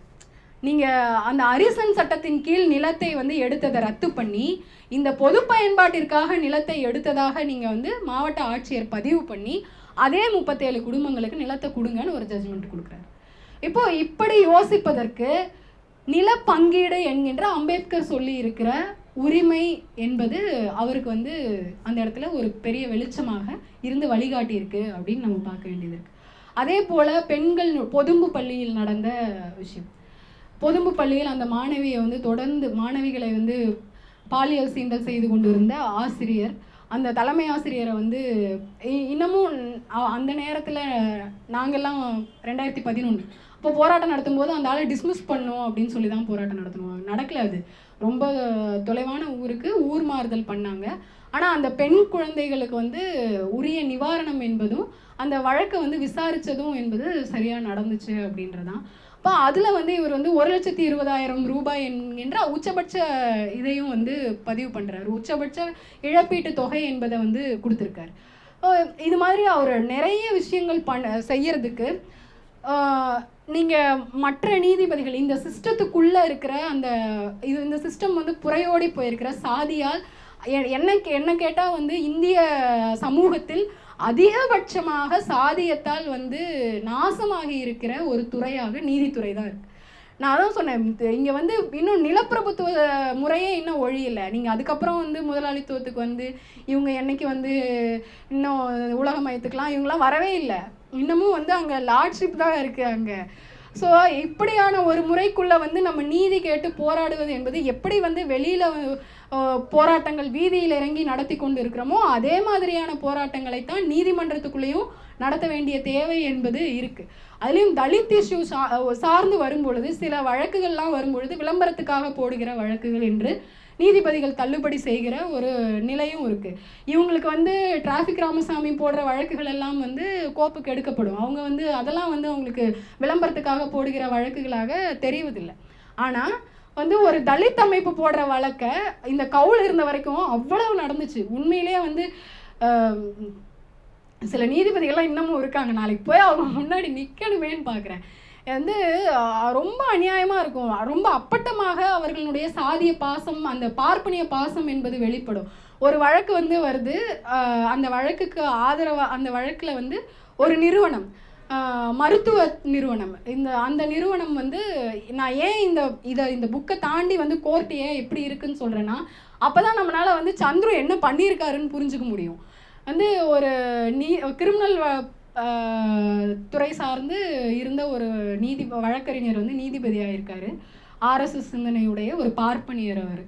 நீங்கள் அந்த அரிசன் சட்டத்தின் கீழ் நிலத்தை வந்து எடுத்ததை ரத்து பண்ணி இந்த பொது பயன்பாட்டிற்காக நிலத்தை எடுத்ததாக நீங்கள் வந்து மாவட்ட ஆட்சியர் பதிவு பண்ணி அதே 37 குடும்பங்களுக்கு நிலத்தை கொடுங்கன்னு ஒரு ஜட்ஜ்மெண்ட் கொடுக்குறாரு. இப்போது இப்படி யோசிப்பதற்கு நில பங்கீடு என்கின்ற அம்பேத்கர் சொல்லி இருக்கிற உரிமை என்பது அவருக்கு வந்து அந்த இடத்துல ஒரு பெரிய வெளிச்சமாக இருந்து வழிகாட்டி இருக்கு அப்படின்னு நம்ம பார்க்க வேண்டியது இருக்கு. அதே போல் பெண்கள் பொதும்பு பள்ளியில் நடந்த விஷயம். பொதும்பு பள்ளியில் அந்த மாணவியை வந்து தொடர்ந்து மாணவிகளை வந்து பாலியல் சீண்டல் செய்து கொண்டிருந்த ஆசிரியர், அந்த தலைமை ஆசிரியரை வந்து இன்னமும் அந்த நேரத்தில் நாங்கள்லாம் 2011 இப்போ போராட்டம் நடத்தும் போது அந்த ஆளை டிஸ்மிஸ் பண்ணும் அப்படின்னு சொல்லி தான் போராட்டம் நடத்தணும். நடக்கல, அது ரொம்ப தொலைவான ஊருக்கு ஊர் மாறுதல் பண்ணாங்க. ஆனால் அந்த பெண் குழந்தைகளுக்கு வந்து உரிய நிவாரணம் என்பதும் அந்த வழக்கை வந்து விசாரித்ததும் என்பது சரியாக நடந்துச்சு அப்படின்றதான். அப்போ அதில் வந்து இவர் வந்து 1,20,000 ரூபாய் என்கின்ற உச்சபட்ச இதையும் வந்து பதிவு பண்ணுறாரு. உச்சபட்ச இழப்பீட்டு தொகை என்பதை வந்து கொடுத்துருக்காரு. இது மாதிரி அவர் நிறைய விஷயங்கள் செய்யறதுக்கு நீங்கள் மற்ற நீதிபதிகள் இந்த சிஸ்டத்துக்குள்ளே இருக்கிற இந்த சிஸ்டம் வந்து புறையோடி போயிருக்கிற சாதியால் என்ன கேட்டால் வந்து இந்திய சமூகத்தில் அதிகபட்சமாக சாதியத்தால் வந்து நாசமாகி இருக்கிற ஒரு துறையாக நீதித்துறை தான் இருக்குது. நான் அதான் சொன்னேன், இங்கே வந்து இன்னும் நிலப்பிரபுத்துவ முறையே இன்னும் ஒழியலை. நீங்கள் அதுக்கப்புறம் வந்து முதலாளித்துவத்துக்கு வந்து இவங்க என்னைக்கு வந்து இன்னும் உலகமயத்துக்கெலாம் இவங்களாம் வரவே இல்லை. இன்னமும் வந்து அங்கே லார்ட்ஷிப் தான் இருக்குது அங்கே. ஸோ இப்படியான ஒரு முறைக்குள்ளே வந்து நம்ம நீதி கேட்டு போராடுவது என்பது எப்படி வந்து வெளியில் போராட்டங்கள் வீதியில் இறங்கி நடத்தி கொண்டு இருக்கிறோமோ அதே மாதிரியான போராட்டங்களைத்தான் நீதிமன்றத்துக்குள்ளேயும் நடத்த வேண்டிய தேவை என்பது இருக்குது. அதுலேயும் தலித் இஷ்யூ சார்ந்து வரும்பொழுது சில வழக்குகள்லாம் வரும்பொழுது விளம்பரத்துக்காக போடுகிற வழக்குகள் என்று நீதிபதிகள் தள்ளுபடி செய்கிற ஒரு நிலையும் இருக்குது. இவங்களுக்கு வந்து டிராஃபிக் ராமசாமி போடுற வழக்குகள் எல்லாம் வந்து கோப்புக்கு எடுக்கப்படும். அவங்க வந்து அதெல்லாம் வந்து அவங்களுக்கு விளம்பரத்துக்காக போடுகிற வழக்குகளாக தெரிவதில்லை. ஆனால் வந்து ஒரு தலித் அமைப்பு போடுற வழக்க இந்த கவுல் இருந்த வரைக்கும் அவ்வளவு நடந்துச்சு. உண்மையிலேயே வந்து சில நீதிபதிகள்லாம் இன்னமும் இருக்காங்க. நாளைக்கு போய் அவங்க முன்னாடி நிற்கணுமேன்னு பார்க்குறேன். வந்து ரொம்ப அநியாயமாக இருக்கும். ரொம்ப அப்பட்டமாக அவர்களுடைய சாதிய பாசம், அந்த பார்ப்பனிய பாசம் என்பது வெளிப்படும். ஒரு வழக்கு வந்து வருது. அந்த வழக்குக்கு ஆதரவாக அந்த வழக்கில் வந்து ஒரு நிறுவனம், மருத்துவ நிறுவனம், அந்த நிறுவனம் வந்து நான் ஏன் இந்த புக்கை தாண்டி வந்து கோர்ட் ஏன் எப்படி இருக்குன்னு சொல்கிறேன்னா, அப்போ தான் நம்மளால் வந்து சந்துரு என்ன பண்ணியிருக்காருன்னு புரிஞ்சுக்க முடியும். வந்து ஒரு கிரிமினல் துறை சார்ந்து இருந்த ஒரு வழக்கறிஞர் வந்து நீதிபதியாக இருக்கார். ஆர்எஸ்எஸ் சிந்தனையுடைய ஒரு பார்ப்பனியர்.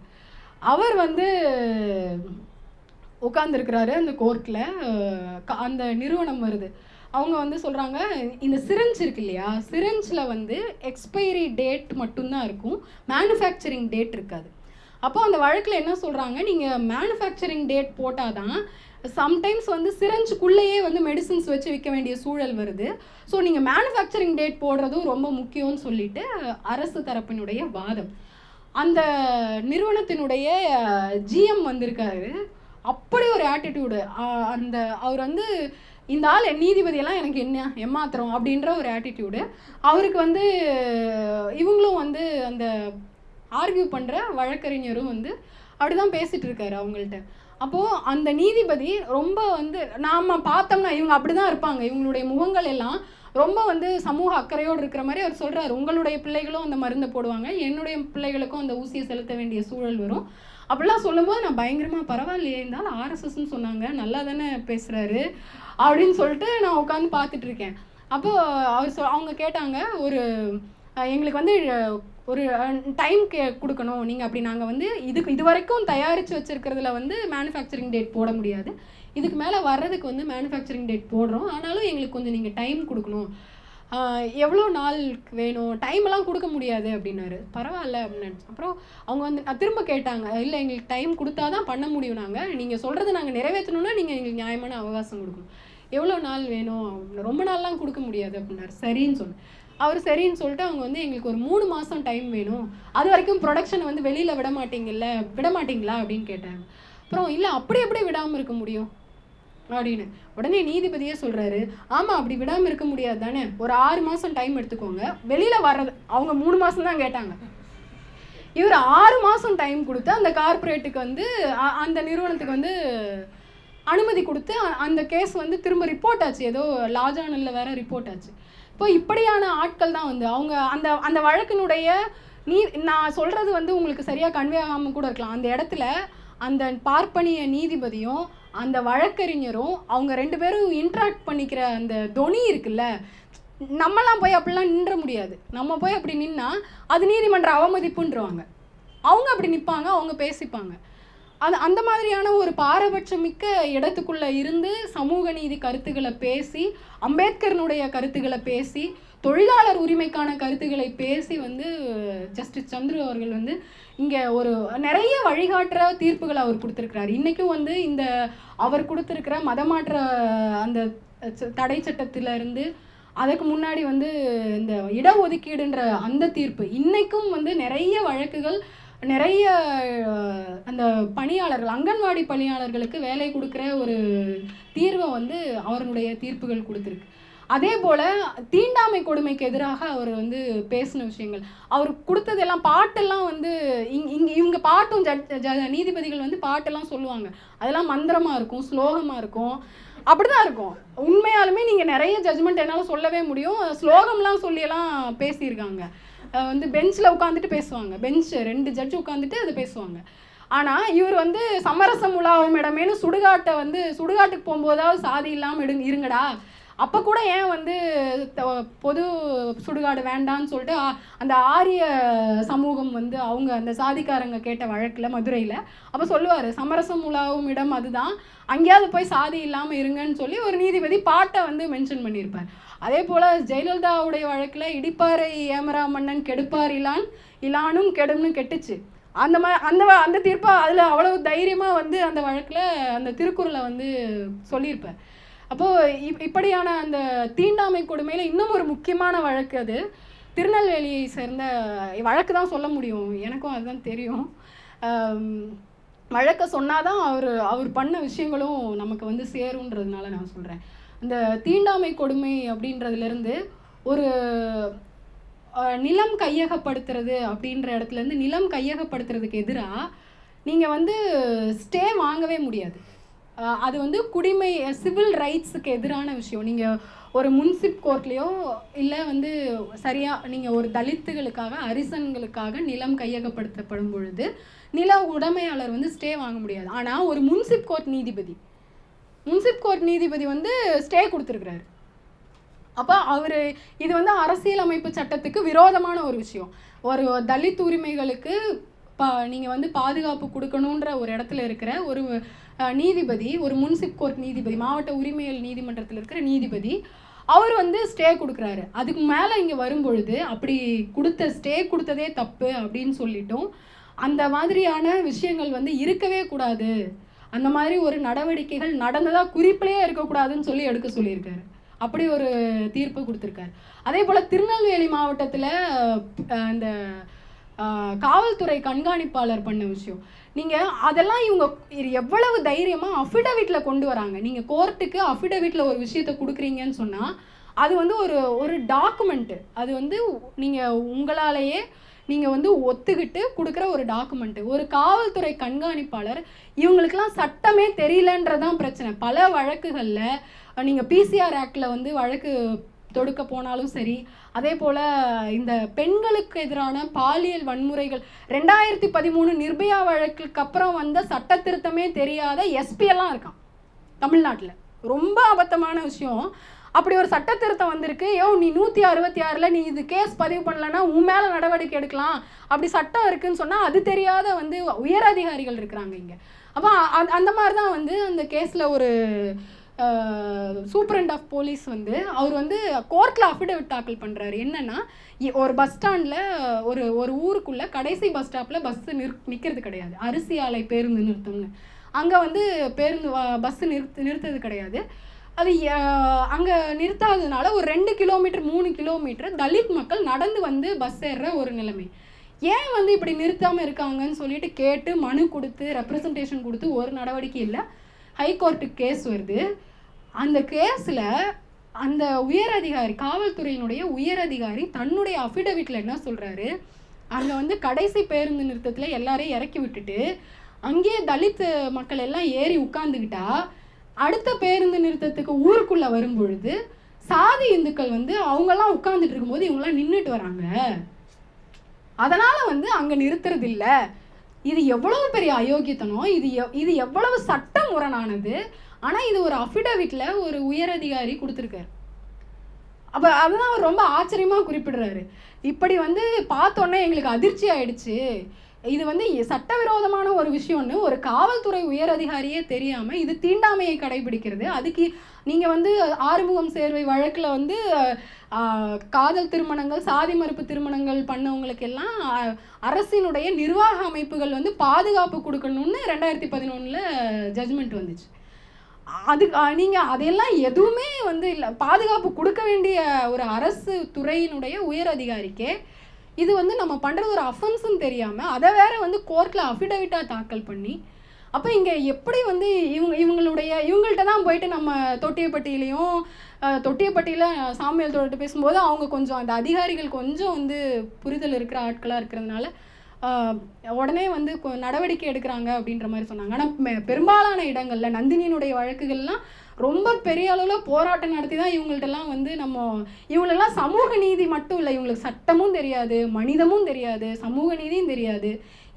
அவர் வந்து உட்காந்துருக்கிறாரு அந்த கோர்ட்டில். அந்த நிறுவனம் வருது. அவங்க வந்து சொல்கிறாங்க, இந்த சிரஞ்ச் இருக்கு இல்லையா, சிரஞ்சில் வந்து எக்ஸ்பைரி டேட் மட்டும்தான் இருக்கும், மேனுஃபேக்சரிங் டேட் இருக்காது. அப்போ அந்த வழக்கில் என்ன சொல்கிறாங்க, நீங்கள் மேனுஃபேக்சரிங் டேட் போட்டால் தான் சம்டைம்ஸ் வந்து சிரஞ்சுக்குள்ளேயே வந்து மெடிசின்ஸ் வச்சு விற்க வேண்டிய சூழல் வருது. ஸோ நீங்கள் மேனுஃபேக்சரிங் டேட் போடுறதும் ரொம்ப முக்கியம்னு சொல்லிட்டு அரசு தரப்பினுடைய வாதம். அந்த நிறுவனத்தினுடைய ஜிஎம் வந்திருக்காரு. அப்படி ஒரு ஆட்டிடியூடு. அவர் வந்து இந்த ஆள் நீதிபதியெல்லாம் எனக்கு என்ன ஏமாத்திரம் அப்படின்ற ஒரு ஆட்டிடியூடு. அவருக்கு வந்து இவங்களும் வந்து அந்த ஆர்கியூ பண்ணுற வழக்கறிஞரும் வந்து அப்படி தான் பேசிகிட்டு இருக்காரு அவங்கள்ட்ட. அப்போது அந்த நீதிபதி ரொம்ப வந்து நாம் பார்த்தோம்னா இவங்க அப்படி தான் இருப்பாங்க. இவங்களுடைய முகங்கள் எல்லாம் ரொம்ப வந்து சமூக அக்கறையோடு இருக்கிற மாதிரி அவர் சொல்கிறார். உங்களுடைய பிள்ளைகளும் அந்த மருந்தை போடுவாங்க, என்னுடைய பிள்ளைகளுக்கும் அந்த ஊசியை செலுத்த வேண்டிய சூழல் வரும் அப்படிலாம் சொல்லும்போது நான் பயங்கரமாக பரவாயில்லையே, இருந்தாலும் ஆர்எஸ்எஸ்ன்னு சொன்னாங்க, நல்லா தானே பேசுகிறாரு அப்படின்னு சொல்லிட்டு நான் உட்காந்து பார்த்துட்ருக்கேன். அப்போது அவங்க கேட்டாங்க, எங்களுக்கு வந்து ஒரு டைம் கொடுக்கணும் நீங்கள், அப்படி நாங்கள் வந்து இது வரைக்கும் தயாரித்து வச்சுருக்கிறதுல வந்து மேனுஃபேக்சரிங் டேட் போட முடியாது, இதுக்கு மேலே வர்றதுக்கு வந்து மேனுஃபேக்சரிங் டேட் போடுறோம், ஆனாலும் எங்களுக்கு கொஞ்சம் நீங்கள் டைம் கொடுக்கணும், எவ்வளோ நாள் வேணும், டைமெல்லாம் கொடுக்க முடியாது அப்படின்னாரு. பரவாயில்ல அப்படின்னு. அப்புறம் அவங்க வந்து திரும்ப கேட்டாங்க, இல்லை எங்களுக்கு டைம் கொடுத்தா தான் பண்ண முடியும், நீங்கள் சொல்கிறத நாங்கள் நிறைவேற்றணுன்னா நீங்கள் எங்களுக்கு நியாயமான அவகாசம் கொடுக்கணும், எவ்வளோ நாள் வேணும், ரொம்ப நாள்லாம் கொடுக்க முடியாது அப்படின்னாரு. சரின்னு சொன்னேன். அவர் சரின்னு சொல்லிட்டு அவங்க வந்து எங்களுக்கு ஒரு 3 மாதம் டைம் வேணும், அது வரைக்கும் ப்ரொடக்ஷனை வந்து வெளியில் விட மாட்டீங்களா அப்படின்னு கேட்டாங்க. அப்புறம் இல்லை அப்படி எப்படி விடாமல் இருக்க முடியும் அப்படின்னு. உடனே நீதிபதியே சொல்கிறாரு, ஆமாம் அப்படி விடாமல் இருக்க முடியாது தானே, ஒரு 6 மாதம் டைம் எடுத்துக்கோங்க, வெளியில் வர்றது. அவங்க 3 மாதம் தான் கேட்டாங்க, இவர் 6 மாதம் டைம் கொடுத்து அந்த கார்பரேட்டுக்கு வந்து அந்த நிறுவனத்துக்கு வந்து அனுமதி கொடுத்து அந்த கேஸ் வந்து திரும்ப ரிப்போர்ட் ஆச்சு, ஏதோ லா ஜர்னலில் வேற ரிப்போர்ட் ஆச்சு. இப்போ இப்படியான ஆட்கள் தான் வந்து அவங்க அந்த வழக்கினுடைய நான் சொல்கிறது வந்து உங்களுக்கு சரியாக கன்வே ஆகாமல் கூட இருக்கலாம். அந்த இடத்துல அந்த பார்ப்பனிய நீதிபதியும் அந்த வழக்கறிஞரும் அவங்க 2 பேரும் இன்ட்ராக்ட் பண்ணிக்கிற அந்த தொனி இருக்குல்ல, நம்மலாம் போய் அப்படிலாம் நின்ற முடியாது. நம்ம போய் அப்படி நின்னா அது நீதிமன்ற அவமதிப்புன்றவாங்க. அவங்க அப்படி நிற்பாங்க, அவங்க பேசிப்பாங்க. அந்த மாதிரியான ஒரு பாரபட்சமிக்க இடத்துக்குள்ளே இருந்து சமூக நீதி கருத்துக்களை பேசி, அம்பேத்கரனுடைய கருத்துக்களை பேசி, தொழிலாளர் உரிமைக்கான கருத்துக்களை பேசி வந்து ஜஸ்டிஸ் சந்துரு அவர்கள் வந்து இங்கே நிறைய வழிகாட்டுற தீர்ப்புகளை அவர் கொடுத்துருக்கிறார். இன்றைக்கும் வந்து அவர் கொடுத்துருக்கிற மதமாற்ற அந்த தடை சட்டத்திலிருந்து அதுக்கு முன்னாடி வந்து இந்த இடஒதுக்கீடுன்ற அந்த தீர்ப்பு, இன்றைக்கும் வந்து நிறைய வழக்குகள், நிறைய அந்த பணியாளர்கள், அங்கன்வாடி பணியாளர்களுக்கு வேலை கொடுக்குற ஒரு தீர்வை வந்து அவருடைய தீர்ப்புகள் கொடுத்துருக்கு. அதே போல் தீண்டாமை கொடுமைக்கு எதிராக அவர் வந்து பேசின விஷயங்கள், அவர் கொடுத்ததெல்லாம் பாட்டெல்லாம் வந்து இவங்க பாட்டும் நீதிபதிகள் வந்து பாட்டெல்லாம் சொல்லுவாங்க, அதெல்லாம் மந்திரமாக இருக்கும், ஸ்லோகமாக இருக்கும், அப்படி தான் இருக்கும். உண்மையாலுமே நீங்கள் நிறைய ஜட்ஜ்மெண்ட் என்னால் சொல்லவே முடியும். ஸ்லோகம்லாம் சொல்லியெல்லாம் பேசியிருக்காங்க. வந்து பெஞ்சில் உட்காந்துட்டு பேசுவாங்க, பெஞ்சு 2 ஜட்ஜு உட்காந்துட்டு அதை பேசுவாங்க. ஆனால் இவர் வந்து சமரசம் உலாவும் இடமேனு சுடுகாட்டுக்கு போகும்போதாவது சாதி இல்லாமல் இருங்கடா, அப்போ கூட ஏன் வந்து பொது சுடுகாடு வேண்டான்னு சொல்லிட்டு அந்த ஆரிய சமூகம் வந்து அவங்க அந்த சாதிக்காரங்க கேட்ட வழக்கில் மதுரையில் அப்போ சொல்லுவார், சமரசம் உலாவும் இடம் அதுதான், அங்கேயாவது போய் சாதி இல்லாமல் இருங்கன்னு சொல்லி ஒரு நீதிபதி பாட்டை வந்து மென்ஷன் பண்ணியிருப்பார். அதே போல் ஜெயலலிதாவுடைய வழக்கில் இடிப்பாறை ஏமரா மன்னன் கெடுப்பார் இலானும் கெடும்னு கெட்டுச்சு. அந்த தீர்ப்பை அதில் அவ்வளவு தைரியமாக வந்து அந்த வழக்கில் அந்த திருக்குறளை வந்து சொல்லியிருப்பார். அப்போது இப்படியான அந்த தீண்டாமை கொடுமையில் இன்னும் ஒரு முக்கியமான வழக்கு அது திருநெல்வேலியை சேர்ந்த வழக்கு தான் சொல்ல முடியும், எனக்கும் அதுதான் தெரியும். வழக்க சொன்னாதான் அவர் பண்ண விஷயங்களும் நமக்கு வந்து சேருன்றதுனால நான் சொல்கிறேன். இந்த தீண்டாமை கொடுமை அப்படின்றதுலேருந்து ஒரு நிலம் கையகப்படுத்துறது அப்படின்ற இடத்துலேருந்து நிலம் கையகப்படுத்துறதுக்கு எதிராக நீங்கள் வந்து ஸ்டே வாங்கவே முடியாது. அது வந்து குடிமை சிவில் ரைட்ஸுக்கு எதிரான விஷயம். நீங்கள் ஒரு முன்சிப் கோர்ட்லேயோ இல்லை வந்து சரியாக நீங்கள் ஒரு தலித்துகளுக்காக அரிசன்களுக்காக நிலம் கையகப்படுத்தப்படும் பொழுது நில உடைமையாளர் வந்து ஸ்டே வாங்க முடியாது. ஆனால் ஒரு முன்சிப் கோர்ட் நீதிபதி வந்து ஸ்டே கொடுத்துருக்குறாரு. அப்போ அவர் இது வந்து அரசியலமைப்பு சட்டத்துக்கு விரோதமான ஒரு விஷயம். ஒரு தலித் உரிமைகளுக்கு நீங்கள் வந்து பாதுகாப்பு கொடுக்கணுன்ற ஒரு இடத்துல இருக்கிற ஒரு நீதிபதி, ஒரு முன்சிப் கோர்ட் நீதிபதி, மாவட்ட உரிமையல் நீதிமன்றத்தில் இருக்கிற நீதிபதி, அவர் வந்து ஸ்டே கொடுக்குறாரு. அதுக்கு மேலே இங்கே வரும்பொழுது அப்படி ஸ்டே கொடுத்ததே தப்பு அப்படின்னு சொல்லிட்டோம். அந்த மாதிரியான விஷயங்கள் வந்து இருக்கவே கூடாது, அந்த மாதிரி ஒரு நடவடிக்கைகள் நடந்ததாக குறிப்பிலேயே இருக்கக்கூடாதுன்னு சொல்லி எடுக்க சொல்லியிருக்காரு. அப்படி ஒரு தீர்ப்பு கொடுத்துருக்காரு. அதே போல் திருநெல்வேலி மாவட்டத்தில் இந்த காவல்துறை கண்காணிப்பாளர் பண்ண விஷயம், நீங்கள் அதெல்லாம் இவங்க எவ்வளவு தைரியமாக அஃபிடவிட்டில் கொண்டு வராங்க. நீங்கள் கோர்ட்டுக்கு அஃபிடவிட்டில் ஒரு விஷயத்தை கொடுக்குறீங்கன்னு சொன்னால் அது வந்து ஒரு டாக்குமெண்ட்டு. அது வந்து நீங்கள் உங்களாலேயே நீங்கள் வந்து ஒத்துக்கிட்டு கொடுக்குற ஒரு டாக்குமெண்ட்டு. ஒரு காவல்துறை கண்காணிப்பாளர் இவங்களுக்கெல்லாம் சட்டமே தெரியலன்றதான் பிரச்சனை. பல வழக்குகளில் நீங்கள் பிசிஆர் ஆக்டில் வந்து வழக்கு தொடுக்க போனாலும் சரி, அதே போல் இந்த பெண்களுக்கு எதிரான பாலியல் வன்முறைகள் 2013 நிர்பயா வழக்குக்கு அப்புறம் வந்த சட்ட திருத்தமே தெரியாத எஸ்பியெல்லாம் இருக்கான் தமிழ்நாட்டில். ரொம்ப அபத்தமான விஷயம். அப்படி ஒரு சட்ட திருத்தம் வந்திருக்கு. நீ 166 நீ இது கேஸ் பதிவு பண்ணலன்னா உன் மேலே நடவடிக்கை எடுக்கலாம், அப்படி சட்டம் இருக்குன்னு சொன்னால் அது தெரியாத வந்து உயர் அதிகாரிகள் இருக்கிறாங்க இங்கே. அப்போ அந்த மாதிரி தான் வந்து அந்த கேஸில் ஒரு சூப்பரண்ட் ஆஃப் போலீஸ் வந்து அவர் வந்து கோர்ட்டில் அஃபிடவிட் தாக்கல் பண்ணுறாரு. என்னென்னா, ஒரு பஸ் ஸ்டாண்டில் ஒரு ஊருக்குள்ளே கடைசி பஸ் ஸ்டாப்பில் பஸ்ஸு நிற்கிறது கிடையாது, அரிசி ஆலை பேருந்து நிறுத்தம்னு. அங்கே வந்து பஸ்ஸு நிறுத்தது கிடையாது. அது அங்கே நிறுத்தாததுனால ஒரு 2 கிலோமீட்டர் 3 கிலோமீட்டர் தலித் மக்கள் நடந்து வந்து பஸ் ஏறுற ஒரு நிலைமை. ஏன் வந்து இப்படி நிறுத்தாமல் இருக்காங்கன்னு சொல்லிட்டு கேட்டு மனு கொடுத்து ரெப்ரசன்டேஷன் கொடுத்து ஒரு நடவடிக்கை இல்லை. ஹைகோர்ட்டுக்கு கேஸ் வருது. அந்த கேஸில் அந்த உயர் அதிகாரி, காவல்துறையினுடைய உயர் அதிகாரி தன்னுடைய அஃபிடவிட்டில் என்ன சொல்கிறாரு, அங்கே வந்து கடைசி பேருந்து நிறுத்தத்தில் எல்லாரையும் இறக்கி விட்டுட்டு அங்கேயே தலித் மக்கள் எல்லாம் ஏறி உட்காந்துக்கிட்டா அடுத்த பேருந்து நிறுத்தத்துக்கு ஊருக்குள்ளே வரும்பொழுது சாதி இந்துக்கள் வந்து அவங்கெல்லாம் உட்காந்துட்டு இருக்கும்போது இவங்கெல்லாம் நின்றுட்டு வராங்க, அதனால் வந்து அங்கே நிறுத்துறது இல்லை. இது எவ்வளவு பெரிய அயோக்கியத்தனம், இது எவ்வளவு சட்ட முரணானது. ஆனால் இது ஒரு அஃபிடவிட்டில் ஒரு உயர் அதிகாரி கொடுத்துருக்காரு. அப்போ அதுதான் அவர் ரொம்ப ஆச்சரியமாக குறிப்பிடுறாரு. இப்படி வந்து பார்த்தோன்னே எங்களுக்கு அதிர்ச்சி ஆயிடுச்சு, இது வந்து சட்டவிரோதமான ஒரு விஷயம்னு ஒரு காவல்துறை உயர் அதிகாரியே தெரியாமல் இது தீண்டாமையை கடைபிடிக்கிறது. அதுக்கு நீங்கள் வந்து ஆறுமுகம் சேர்வை வழக்கில் வந்து காதல் திருமணங்கள், சாதி மறுப்பு திருமணங்கள் பண்ணவங்களுக்கெல்லாம் அரசினுடைய நிர்வாக அமைப்புகள் வந்து பாதுகாப்பு கொடுக்கணும்னு 2011 ஜட்ஜ்மெண்ட் வந்துச்சு. நீங்கள் அதையெல்லாம் எதுவுமே வந்து இல்லை, பாதுகாப்பு கொடுக்க வேண்டிய ஒரு அரசு துறையினுடைய உயர் அதிகாரிக்கே இது வந்து நம்ம பண்ணுறது ஒரு அஃபென்ஸுன்னு தெரியாமல் அதை வேற வந்து கோர்ட்டில் அஃபிடவிட்டாக தாக்கல் பண்ணி, அப்போ இங்கே எப்படி வந்து இவங்கள்ட்ட தான் போயிட்டு நம்ம தொட்டியப்பட்டியில் சாமியால் தோழர்கிட்ட பேசும்போது அவங்க கொஞ்சம் அந்த அதிகாரிகள் கொஞ்சம் வந்து புரிதல் இருக்கிற ஆட்களாக இருக்கிறதுனால உடனே வந்து நடவடிக்கை எடுக்கிறாங்க அப்படின்ற மாதிரி சொன்னாங்க. ஆனால் பெரும்பாலான இடங்களில் நந்தினியினுடைய வழக்குகள்லாம் ரொம்ப பெரிய அளவில் போராட்டம் நடத்தி தான் இவங்கள்ட்டெல்லாம் வந்து இவங்களெல்லாம் சமூக நீதி மட்டும் இல்லை, இவங்களுக்கு சட்டமும் தெரியாது, மனிதமும் தெரியாது, சமூக நீதியும் தெரியாது.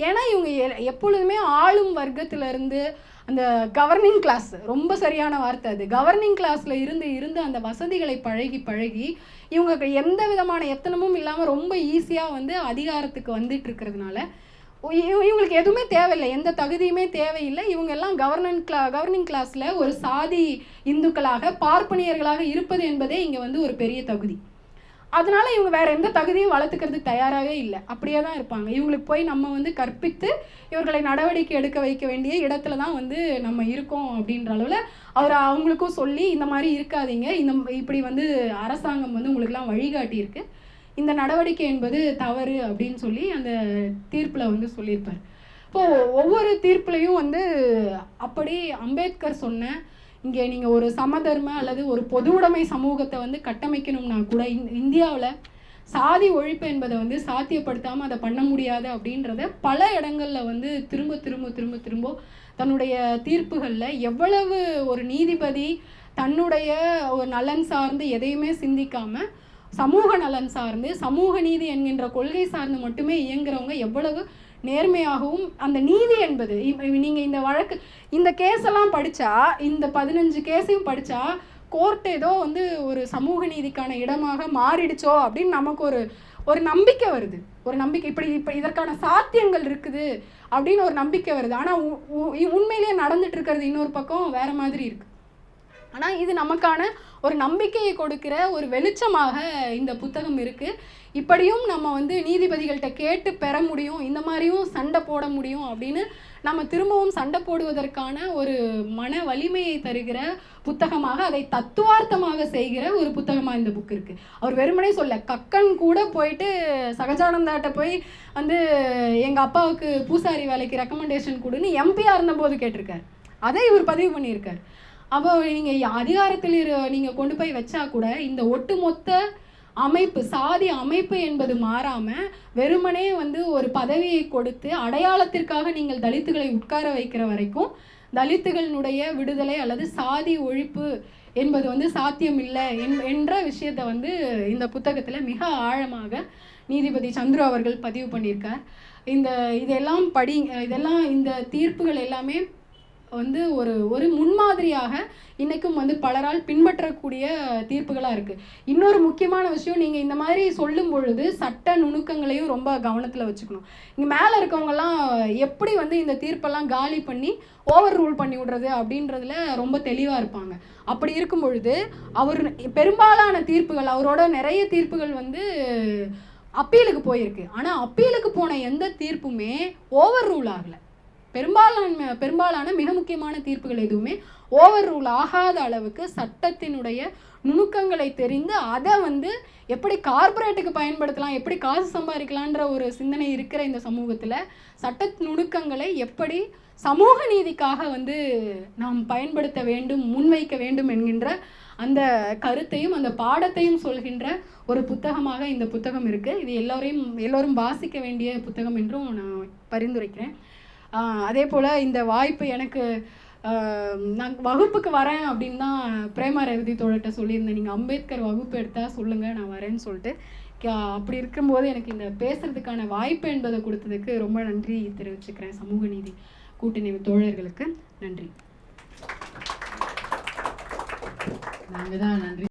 ஏன்னா இவங்க எப்பொழுதுமே ஆளும் வர்க்கத்திலேருந்து அந்த கவர்னிங் கிளாஸ், ரொம்ப சரியான வார்த்தை அது, கவர்னிங் கிளாஸில் இருந்து அந்த வசதிகளை பழகி இவங்க எந்த விதமான எத்தனமும் இல்லாமல் ரொம்ப ஈஸியாக வந்து அதிகாரத்துக்கு வந்துட்டு இருக்கிறதுனால இவங்களுக்கு எதுவுமே தேவையில்லை, எந்த தகுதியுமே தேவையில்லை. இவங்க எல்லாம் கவர்னிங் கிளாஸில் ஒரு சாதி இந்துக்களாக பார்ப்பனியர்களாக இருப்பது என்பதே இங்கே வந்து ஒரு பெரிய தகுதி. அதனால இவங்க வேற எந்த தகுதியும் வளர்த்துக்கிறதுக்கு தயாராகவே இல்லை, அப்படியே தான் இருப்பாங்க. இவங்களுக்கு போய் நம்ம வந்து கற்பித்து இவர்களை நடவடிக்கை எடுக்க வைக்க வேண்டிய இடத்துல தான் வந்து நம்ம இருக்கோம் அப்படின்ற அளவில் அவங்களுக்கும் சொல்லி இந்த மாதிரி இருக்காதீங்க, இப்படி வந்து அரசாங்கம் வந்து உங்களுக்குலாம் வழிகாட்டி இருக்கு, இந்த நடவடிக்கை என்பது தவறு அப்படின்னு சொல்லி அந்த தீர்ப்பில் வந்து சொல்லியிருப்பார். இப்போது ஒவ்வொரு தீர்ப்புலையும் வந்து அப்படி அம்பேத்கர் சொன்ன இங்கே நீங்கள் ஒரு சமதர்ம அல்லது ஒரு பொது உடைமை சமூகத்தை வந்து கட்டமைக்கணும்னா கூட இந்தியாவில் சாதி ஒழிப்பு என்பதை வந்து சாத்தியப்படுத்தாமல் அதை பண்ண முடியாது அப்படின்றத பல இடங்களில் வந்து திரும்ப திரும்ப திரும்ப திரும்ப தன்னுடைய தீர்ப்புகளில் எவ்வளவு ஒரு நீதிபதி தன்னுடைய ஒரு நலன் சார்ந்து எதையுமே சிந்திக்காமல் சமூக நலன் சார்ந்து சமூக நீதி என்கின்ற கொள்கை சார்ந்து மட்டுமே இயங்குறவங்க எவ்வளவு நேர்மையாகவும் அந்த நீதி என்பது நீங்கள் இந்த வழக்கு இந்த கேஸெல்லாம் படித்தா இந்த 15 கேஸையும் படித்தா கோர்ட் ஏதோ வந்து ஒரு சமூக நீதிக்கான இடமாக மாறிடுச்சோ அப்படின்னு நமக்கு ஒரு நம்பிக்கை வருது. ஒரு நம்பிக்கை இப்போ இதற்கான சாத்தியங்கள் இருக்குது அப்படின்னு ஒரு நம்பிக்கை வருது. ஆனால் உண்மையிலேயே நடந்துட்டு இருக்கிறது இன்னொரு பக்கம் வேற மாதிரி இருக்கு. ஆனால் இது நமக்கான ஒரு நம்பிக்கையை கொடுக்கிற ஒரு வெளிச்சமாக இந்த புத்தகம் இருக்குது. இப்படியும் நம்ம வந்து நீதிபதிகள்கிட்ட கேட்டு பெற முடியும், இந்த மாதிரியும் சண்டை போட முடியும் அப்படின்னு நம்ம திரும்பவும் சண்டை போடுவதற்கான ஒரு மன வலிமையை தருகிற புத்தகமாக, அதை தத்துவார்த்தமாக செய்கிற ஒரு புத்தகமாக இந்த புக் இருக்குது. அவர் வெறுமனே சொல்ல, கக்கன் கூட போயிட்டு சகஜானந்தாட்ட போய் வந்து எங்கள் அப்பாவுக்கு பூசாரி வேலைக்கு ரெக்கமெண்டேஷன் கொடுன்னு எம்பியாக இருந்தபோது கேட்டிருக்கார். அதை இவர் பதிவு பண்ணியிருக்கார். அப்போ நீங்கள் அதிகாரத்தில் நீங்கள் கொண்டு போய் வச்சா கூட இந்த ஒட்டுமொத்த அமைப்பு சாதி அமைப்பு என்பது மாறாமல் வெறுமனே வந்து ஒரு பதவியை கொடுத்து அடையாளத்திற்காக நீங்கள் தலித்துகளை உட்கார வைக்கிற வரைக்கும் தலித்துகளினுடைய விடுதலை அல்லது சாதி ஒழிப்பு என்பது வந்து சாத்தியம் இல்லை என்ற விஷயத்தை வந்து இந்த புத்தகத்தில் மிக ஆழமாக நீதிபதி சந்துரு அவர்கள் பதிவு பண்ணியிருக்கார். இதெல்லாம் இந்த தீர்ப்புகள் எல்லாமே வந்து ஒரு முன்மாதிரியாக இன்றைக்கும் வந்து பலரால் பின்பற்றக்கூடிய தீர்ப்புகளாக இருக்குது. இன்னொரு முக்கியமான விஷயம், நீங்கள் இந்த மாதிரி சொல்லும் பொழுது சட்ட நுணுக்கங்களையும் ரொம்ப கவனத்தில் வச்சுக்கணும். இங்கே மேலே இருக்கவங்கெல்லாம் எப்படி வந்து இந்த தீர்ப்பெல்லாம் காலி பண்ணி ஓவர் ரூல் பண்ணி விடுறது அப்படின்றதுல ரொம்ப தெளிவாக இருப்பாங்க. அப்படி இருக்கும் பொழுது அவர் பெரும்பாலான தீர்ப்புகள், அவரோட நிறைய தீர்ப்புகள் வந்து அப்பீலுக்கு போயிருக்கு. ஆனால் அப்பீலுக்கு போன எந்த தீர்ப்புமே ஓவர் ரூல் ஆகலை. பெரும்பாலான மிக முக்கியமான தீர்ப்புகள் எதுவுமே ஓவர் ரூல் ஆகாத அளவுக்கு சட்டத்தினுடைய நுணுக்கங்களை தெரிந்து அதை வந்து எப்படி கார்பரேட்டுக்கு பயன்படுத்தலாம், எப்படி காசு சம்பாதிக்கலான்ற ஒரு சிந்தனை இருக்கிற இந்த சமூகத்தில் சட்ட நுணுக்கங்களை எப்படி சமூக நீதிக்காக வந்து நாம் பயன்படுத்த வேண்டும், முன்வைக்க வேண்டும் என்கின்ற அந்த கருத்தையும் அந்த பாடத்தையும் சொல்கின்ற ஒரு புத்தகமாக இந்த புத்தகம் இருக்குது. இது எல்லோரும் வாசிக்க வேண்டிய புத்தகம் என்றும் நான் பரிந்துரைக்கிறேன். அதே போல் இந்த வாய்ப்பு எனக்கு நான் வகுப்புக்கு வரேன் அப்படின்னு தான் பிரேமா ரேவதி தோழர்கிட்ட சொல்லியிருந்தேன். நீங்கள் அம்பேத்கர் வகுப்பு எடுத்தால் சொல்லுங்கள், நான் வரேன்னு சொல்லிட்டு. அப்படி இருக்கும்போது எனக்கு இந்த பேசுகிறதுக்கான வாய்ப்பு என்பதை கொடுத்ததுக்கு ரொம்ப நன்றி தெரிவிச்சுக்கிறேன். சமூக நீதி கூட்டணி தோழர்களுக்கு நன்றி. நாங்கள் தான் நன்றி.